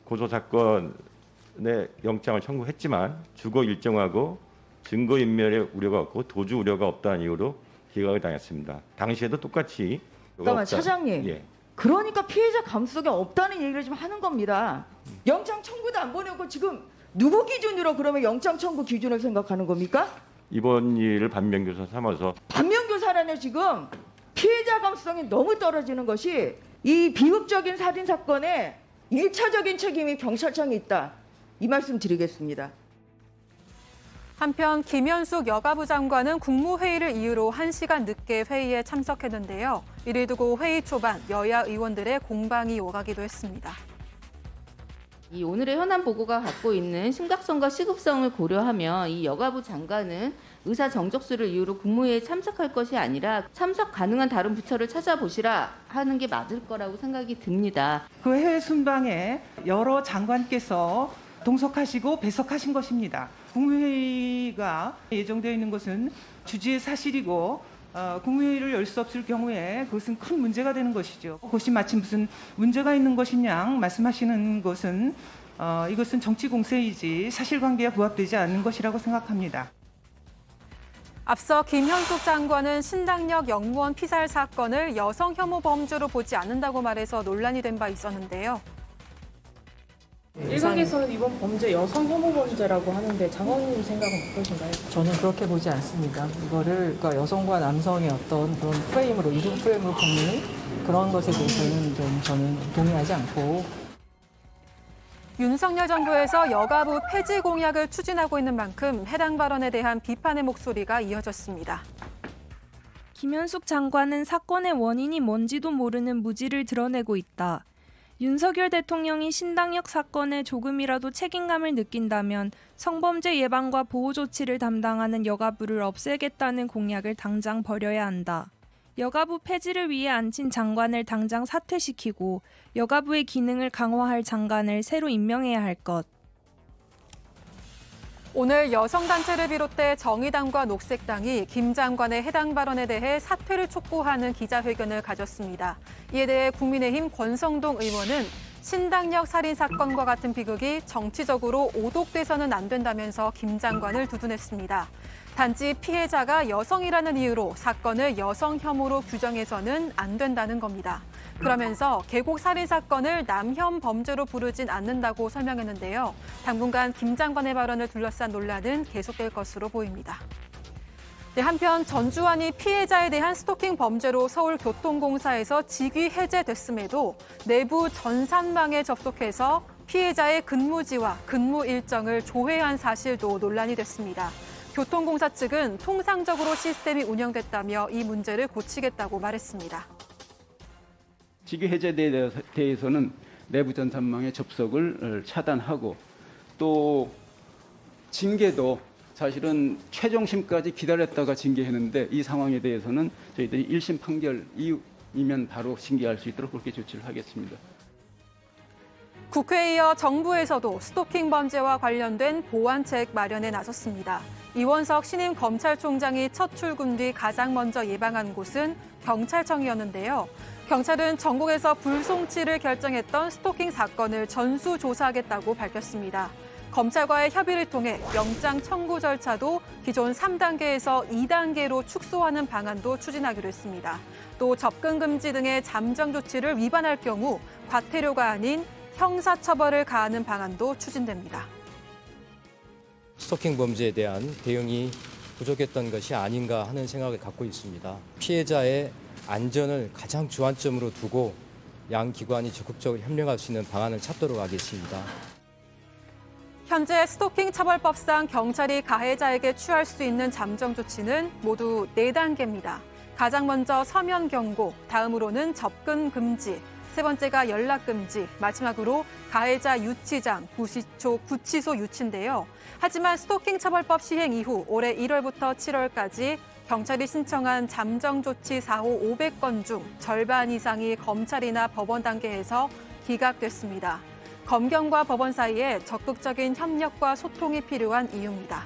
고소 사건에 영장을 청구했지만 주거 일정하고 증거 인멸의 우려가 없고 도주 우려가 없다는 이유로 기각을 당했습니다. 당시에도 똑같이 잠깐만, 차장님. 예. 그러니까 피해자 감수성이 없다는 얘기를 좀 하는 겁니다. 영장 청구도 안 보내고 지금 누구 기준으로 그러면 영장 청구 기준을 생각하는 겁니까? 이번 일을 반면교사 삼아서 반면교사라는 지금 피해자 감수성이 너무 떨어지는 것이 이 비극적인 살인 사건에 1차적인 책임이 경찰청에 있다. 이 말씀 드리겠습니다. 한편 김현숙 여가부 장관은 국무회의를 이유로 1시간 늦게 회의에 참석했는데요. 이를 두고 회의 초반 여야 의원들의 공방이 오가기도 했습니다. 이 오늘의 현안 보고가 갖고 있는 심각성과 시급성을 고려하면 이 여가부 장관은 의사 정적수를 이유로 국무회의에 참석할 것이 아니라 참석 가능한 다른 부처를 찾아보시라 하는 게 맞을 거라고 생각이 듭니다. 그 해외 순방에 여러 장관께서 동석하시고 배석하신 것입니다. 국무회의가 예정되어 있는 것은 주지의 사실이고 국무회의를 열 수 없을 경우에 그것은 큰 문제가 되는 것이죠. 그것이 마치 무슨 문제가 있는 것이냐 말씀하시는 것은 이것은 정치 공세이지 사실관계와 부합되지 않는 것이라고 생각합니다. 앞서 김현숙 장관은 신당역 영무원 피살 사건을 여성 혐오 범죄로 보지 않는다고 말해서 논란이 된 바 있었는데요. 일각에서는 이번 범죄 여성 혐오 범죄라고 하는데 장관님 생각은 어떠신가요? 저는 그렇게 보지 않습니다. 이거를 그러니까 여성과 남성의 어떤 그런 프레임으로 이중 프레임으로 보는 그런 것에 대해서는 좀 저는 동의하지 않고. 윤석열 정부에서 여가부 폐지 공약을 추진하고 있는 만큼 해당 발언에 대한 비판의 목소리가 이어졌습니다. 김현숙 장관은 사건의 원인이 뭔지도 모르는 무지를 드러내고 있다. 윤석열 대통령이 신당역 사건에 조금이라도 책임감을 느낀다면 성범죄 예방과 보호 조치를 담당하는 여가부를 없애겠다는 공약을 당장 버려야 한다. 여가부 폐지를 위해 앉힌 장관을 당장 사퇴시키고 여가부의 기능을 강화할 장관을 새로 임명해야 할 것. 오늘 여성단체를 비롯해 정의당과 녹색당이 김 장관의 해당 발언에 대해 사퇴를 촉구하는 기자회견을 가졌습니다. 이에 대해 국민의힘 권성동 의원은 신당역 살인 사건과 같은 비극이 정치적으로 오독돼서는 안 된다면서 김 장관을 두둔했습니다. 단지 피해자가 여성이라는 이유로 사건을 여성 혐오로 규정해서는 안 된다는 겁니다. 그러면서 계곡 살인 사건을 남혐 범죄로 부르진 않는다고 설명했는데요. 당분간 김 장관의 발언을 둘러싼 논란은 계속될 것으로 보입니다. 네, 한편 전주환이 피해자에 대한 스토킹 범죄로 서울교통공사에서 직위 해제됐음에도 내부 전산망에 접속해서 피해자의 근무지와 근무 일정을 조회한 사실도 논란이 됐습니다. 교통공사 측은 통상적으로 시스템이 운영됐다며 이 문제를 고치겠다고 말했습니다. 직위 해제에 대해서는 내부 전산망의 접속을 차단하고 또 징계도 사실은 최종심까지 기다렸다가 징계했는데 이 상황에 대해서는 저희들이 1심 판결 이후이면 바로 징계할 수 있도록 그렇게 조치를 하겠습니다. 국회에 이어 정부에서도 스토킹 범죄와 관련된 보완책 마련에 나섰습니다. 이원석 신임 검찰총장이 첫 출근 뒤 가장 먼저 예방한 곳은 경찰청이었는데요. 경찰은 전국에서 불송치를 결정했던 스토킹 사건을 전수조사하겠다고 밝혔습니다. 검찰과의 협의를 통해 영장 청구 절차도 기존 3단계에서 2단계로 축소하는 방안도 추진하기로 했습니다. 또 접근 금지 등의 잠정 조치를 위반할 경우 과태료가 아닌 형사처벌을 가하는 방안도 추진됩니다. 스토킹 범죄에 대한 대응이 부족했던 것이 아닌가 하는 생각을 갖고 있습니다. 피해자의 안전을 가장 주안점으로 두고 양 기관이 적극적으로 협력할 수 있는 방안을 찾도록 하겠습니다. 현재 스토킹 처벌법상 경찰이 가해자에게 취할 수 있는 잠정 조치는 모두 4단계입니다. 가장 먼저 서면 경고, 다음으로는 접근 금지, 세 번째가 연락 금지, 마지막으로 가해자 유치장, 구치소 유치인데요. 하지만 스토킹 처벌법 시행 이후 올해 1월부터 7월까지 경찰이 신청한 잠정 조치 사호 500건 중 절반 이상이 검찰이나 법원 단계에서 기각됐습니다. 검경과 법원 사이에 적극적인 협력과 소통이 필요한 이유입니다.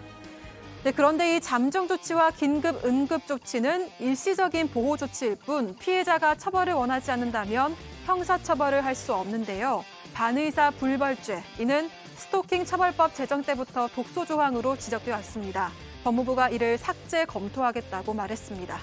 네, 그런데 이 잠정 조치와 긴급 응급 조치는 일시적인 보호 조치일 뿐 피해자가 처벌을 원하지 않는다면 형사처벌을 할 수 없는데요. 반의사 불벌죄, 이는 스토킹 처벌법 제정 때부터 독소 조항으로 지적돼 왔습니다. 법무부가 이를 삭제 검토하겠다고 말했습니다.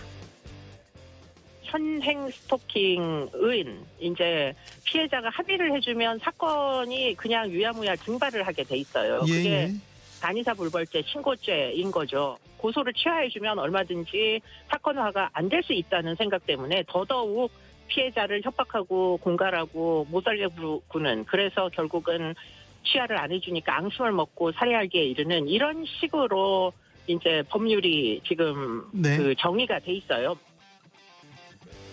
현행 스토킹은 이제 피해자가 합의를 해주면 사건이 그냥 유야무야 증발을 하게 돼 있어요. 그게 단의사 불벌죄, 신고죄인 거죠. 고소를 취하해주면 얼마든지 사건화가 안 될 수 있다는 생각 때문에 더더욱 피해자를 협박하고 공갈하고 못 살려구는, 그래서 결국은 취하를 안 해주니까 앙심을 먹고 살해하기에 이르는 이런 식으로 이제 법률이 지금 그 정의가 돼 있어요.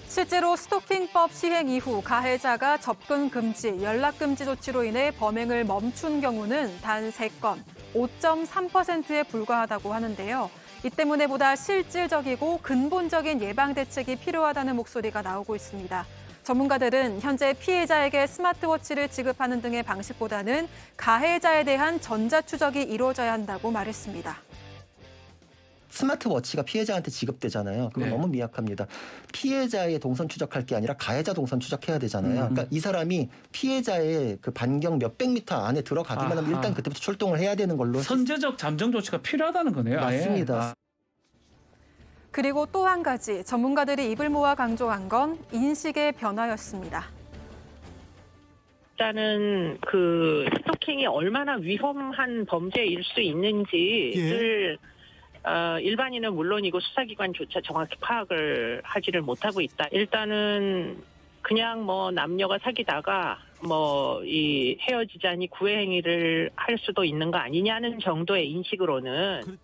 실제로 스토킹법 시행 이후 가해자가 접근 금지, 연락 금지 조치로 인해 범행을 멈춘 경우는 단 3건, 5.3%에 불과하다고 하는데요. 이 때문에 보다 실질적이고 근본적인 예방 대책이 필요하다는 목소리가 나오고 있습니다. 전문가들은 현재 피해자에게 스마트워치를 지급하는 등의 방식보다는 가해자에 대한 전자추적이 이루어져야 한다고 말했습니다. 스마트워치가 피해자한테 지급되잖아요. 그건 너무 미약합니다. 피해자의 동선 추적할 게 아니라 가해자 동선 추적해야 되잖아요. 그러니까 이 사람이 피해자의 그 반경 몇백 미터 안에 들어가기만 하면 일단 그때부터 출동을 해야 되는 걸로. 선제적 잠정 조치가 필요하다는 거네요. 맞습니다. 그리고 또 한 가지 전문가들이 입을 모아 강조한 건 인식의 변화였습니다. 일단은 그 스토킹이 얼마나 위험한 범죄일 수 있는지를 일반인은 물론이고 수사기관조차 정확히 파악을 하지를 못하고 있다. 일단은 그냥 뭐 남녀가 사귀다가 뭐 이 헤어지자니 구애 행위를 할 수도 있는 거 아니냐는 정도의 인식으로는.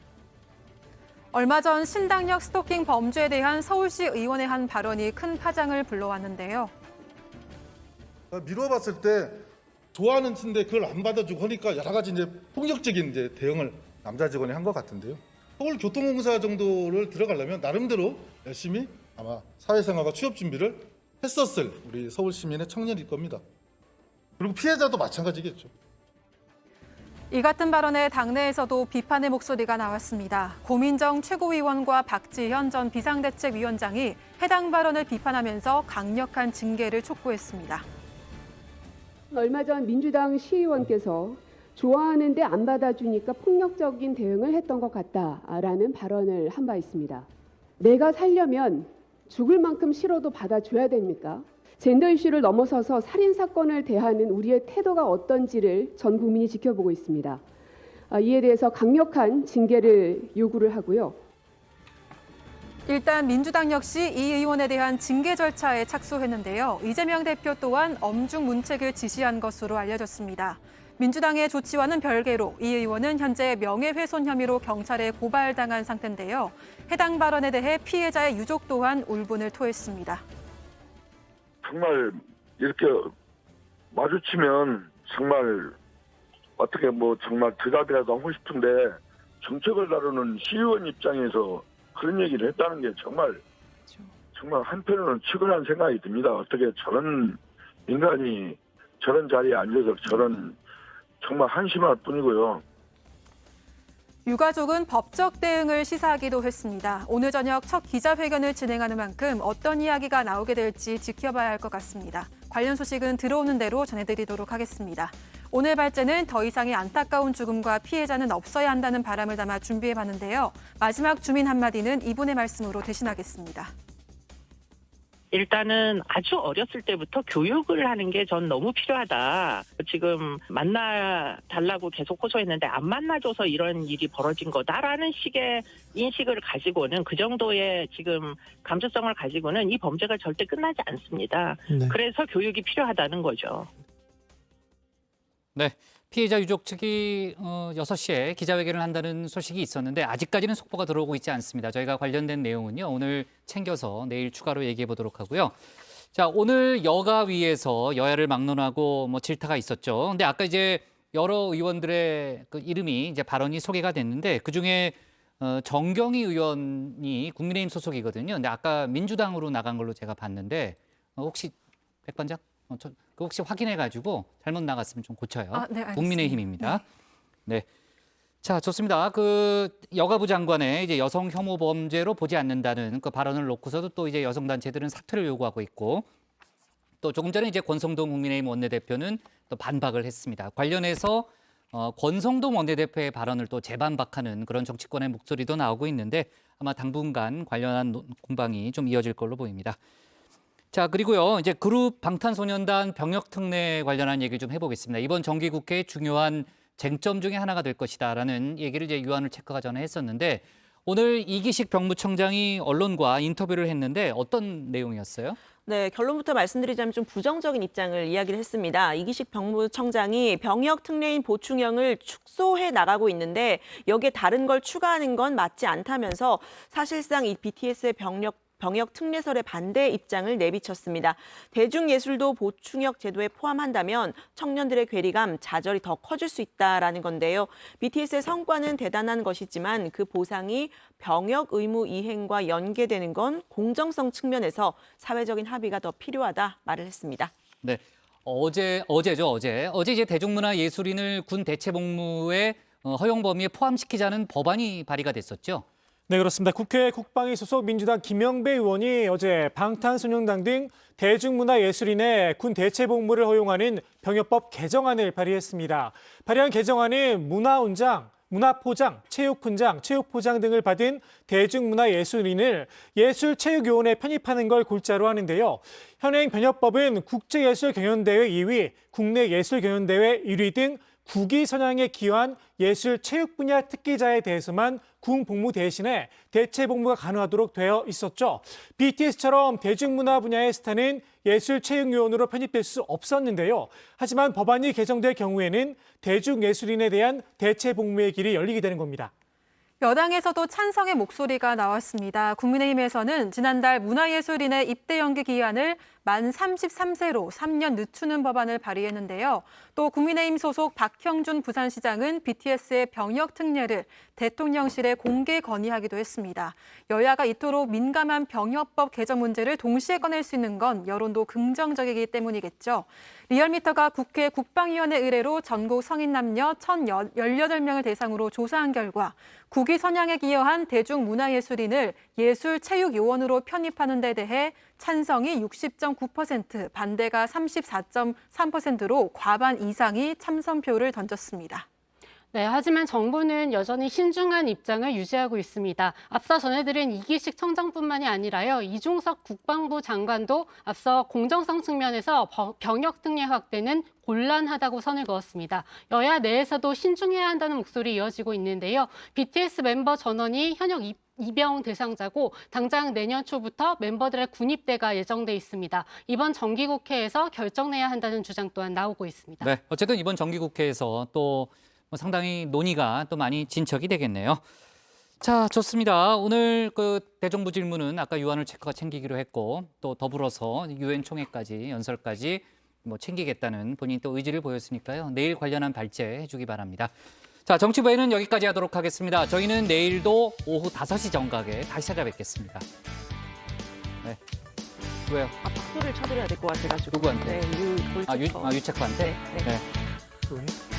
얼마 전 신당역 스토킹 범죄에 대한 서울시 의원의 한 발언이 큰 파장을 불러왔는데요. 미뤄봤을 때 좋아하는 친데 그걸 안 받아주고 하니까 여러 가지 이제 폭력적인 이제 대응을 남자 직원이 한 것 같은데요. 서울교통공사 정도를 들어가려면 나름대로 열심히 아마 사회생활과 취업 준비를 했었을 우리 서울 시민의 청년일 겁니다. 그리고 피해자도 마찬가지겠죠. 이 같은 발언에 당내에서도 비판의 목소리가 나왔습니다. 고민정 최고위원과 박지현 전 비상대책위원장이 해당 발언을 비판하면서 강력한 징계를 촉구했습니다. 얼마 전 민주당 시의원께서 좋아하는데 안 받아주니까 폭력적인 대응을 했던 것 같다라는 발언을 한 바 있습니다. 내가 살려면 죽을 만큼 싫어도 받아줘야 됩니까? 젠더 이슈를 넘어서서 살인사건을 대하는 우리의 태도가 어떤지를 전 국민이 지켜보고 있습니다. 이에 대해서 강력한 징계를 요구를 하고요. 일단 민주당 역시 이 의원에 대한 징계 절차에 착수했는데요. 이재명 대표 또한 엄중 문책을 지시한 것으로 알려졌습니다. 민주당의 조치와는 별개로 이 의원은 현재 명예훼손 혐의로 경찰에 고발당한 상태인데요. 해당 발언에 대해 피해자의 유족 또한 울분을 토했습니다. 정말 이렇게 마주치면 정말 어떻게 뭐 정말 대답이라도 하고 싶은데 정책을 다루는 시의원 입장에서 그런 얘기를 했다는 게 정말 한편으로는 측은한 생각이 듭니다. 어떻게 저런 인간이 저런 자리에 앉아서 정말 한심할 뿐이고요. 유가족은 법적 대응을 시사하기도 했습니다. 오늘 저녁 첫 기자회견을 진행하는 만큼 어떤 이야기가 나오게 될지 지켜봐야 할 것 같습니다. 관련 소식은 들어오는 대로 전해드리도록 하겠습니다. 오늘 발제는 더 이상의 안타까운 죽음과 피해자는 없어야 한다는 바람을 담아 준비해봤는데요. 마지막 주민 한마디는 이분의 말씀으로 대신하겠습니다. 일단은 아주 어렸을 때부터 교육을 하는 게 전 너무 필요하다. 지금 만나달라고 계속 호소했는데 안 만나줘서 이런 일이 벌어진 거다라는 식의 인식을 가지고는 그 정도의 지금 감수성을 가지고는 이 범죄가 절대 끝나지 않습니다. 네. 그래서 교육이 필요하다는 거죠. 네. 피해자 유족 측이 6시에 기자회견을 한다는 소식이 있었는데 아직까지는 속보가 들어오고 있지 않습니다. 저희가 관련된 내용은요, 오늘 챙겨서 내일 추가로 얘기해 보도록 하고요. 자, 오늘 여가위에서 여야를 막론하고 질타가 있었죠. 근데 아까 이제 여러 의원들의 그 이름이 이제 발언이 소개가 됐는데 그중에 정경희 의원이 국민의힘 소속이거든요. 근데 아까 민주당으로 나간 걸로 제가 봤는데 혹시 백반장? 혹시 확인해가지고 잘못 나갔으면 좀 고쳐요. 네, 알겠습니다. 국민의힘입니다. 네. 자, 좋습니다. 그 여가부 장관의 이제 여성 혐오 범죄로 보지 않는다는 그 발언을 놓고서도 또 이제 여성 단체들은 사퇴를 요구하고 있고 또 조금 전에 이제 권성동 국민의힘 원내대표는 또 반박을 했습니다. 관련해서 권성동 원내대표의 발언을 또 재반박하는 그런 정치권의 목소리도 나오고 있는데 아마 당분간 관련한 공방이 좀 이어질 걸로 보입니다. 자, 그리고요, 이제 그룹 방탄소년단 병역 특례 관련한 얘기를 좀 해보겠습니다. 이번 정기국회의 중요한 쟁점 중에 하나가 될 것이다라는 얘기를 이제 유한을 체크가 전에 했었는데 오늘 이기식 병무청장이 언론과 인터뷰를 했는데 어떤 내용이었어요? 네, 결론부터 말씀드리자면 좀 부정적인 입장을 이야기를 했습니다. 이기식 병무청장이 병역 특례인 보충형을 축소해 나가고 있는데 여기에 다른 걸 추가하는 건 맞지 않다면서 사실상 이 BTS의 병역 특례설에 반대 입장을 내비쳤습니다. 대중예술도 보충역 제도에 포함한다면 청년들의 괴리감, 좌절이 더 커질 수 있다라는 건데요. BTS의 성과는 대단한 것이지만 그 보상이 병역 의무 이행과 연계되는 건 공정성 측면에서 사회적인 합의가 더 필요하다 말을 했습니다. 네, 어제죠. 어제 이제 대중문화예술인을 군 대체복무의 허용 범위에 포함시키자는 법안이 발의가 됐었죠. 네, 그렇습니다. 국회 국방위 소속 민주당 김영배 의원이 어제 방탄소년단 등 대중문화예술인의 군 대체복무를 허용하는 병역법 개정안을 발의했습니다. 발의한 개정안은 문화훈장, 문화포장, 체육훈장, 체육포장 등을 받은 대중문화예술인을 예술체육요원에 편입하는 걸 골자로 하는데요. 현행 병역법은 국제예술경연대회 2위, 국내 예술경연대회 1위 등 국위 선양에 기여한 예술 체육 분야 특기자에 대해서만 군 복무 대신에 대체 복무가 가능하도록 되어 있었죠. BTS처럼 대중문화 분야의 스타는 예술 체육 요원으로 편입될 수 없었는데요. 하지만 법안이 개정될 경우에는 대중예술인에 대한 대체 복무의 길이 열리게 되는 겁니다. 여당에서도 찬성의 목소리가 나왔습니다. 국민의힘에서는 지난달 문화예술인의 입대 연기 기한을 만 33세로 3년 늦추는 법안을 발의했는데요. 또 국민의힘 소속 박형준 부산시장은 BTS의 병역 특례를 대통령실에 공개 건의하기도 했습니다. 여야가 이토록 민감한 병역법 개정 문제를 동시에 꺼낼 수 있는 건 여론도 긍정적이기 때문이겠죠. 리얼미터가 국회 국방위원회 의뢰로 전국 성인 남녀 1,018명을 대상으로 조사한 결과 국위 선양에 기여한 대중문화예술인을 예술체육요원으로 편입하는 데 대해 찬성이 60.9%, 반대가 34.3%로 과반 이상이 참선표를 던졌습니다. 네, 하지만 정부는 여전히 신중한 입장을 유지하고 있습니다. 앞서 전해드린 이기식 청장뿐만이 아니라요, 이종석 국방부 장관도 앞서 공정성 측면에서 병역 특례 확대는 곤란하다고 선을 그었습니다. 여야 내에서도 신중해야 한다는 목소리 이어지고 있는데요. BTS 멤버 전원이 현역 입영 대상자고 당장 내년 초부터 멤버들의 군입대가 예정돼 있습니다. 이번 정기국회에서 결정내야 한다는 주장 또한 나오고 있습니다. 네, 어쨌든 이번 정기국회에서 또 상당히 논의가 또 많이 진척이 되겠네요. 자, 좋습니다. 오늘 그 대정부 질문은 아까 유한을 체크가 챙기기로 했고 또 더불어서 유엔 총회까지 연설까지 챙기겠다는 본인 또 의지를 보였으니까요. 내일 관련한 발제 해주기 바랍니다. 자, 정치부에는 여기까지 하도록 하겠습니다. 저희는 내일도 오후 5시 정각에 다시 찾아뵙겠습니다. 네. 왜요? 박수를 쳐드려야 될 것 같아가지고. 누구한테? 네, 유체코한테. 유체코한테? 네. 네.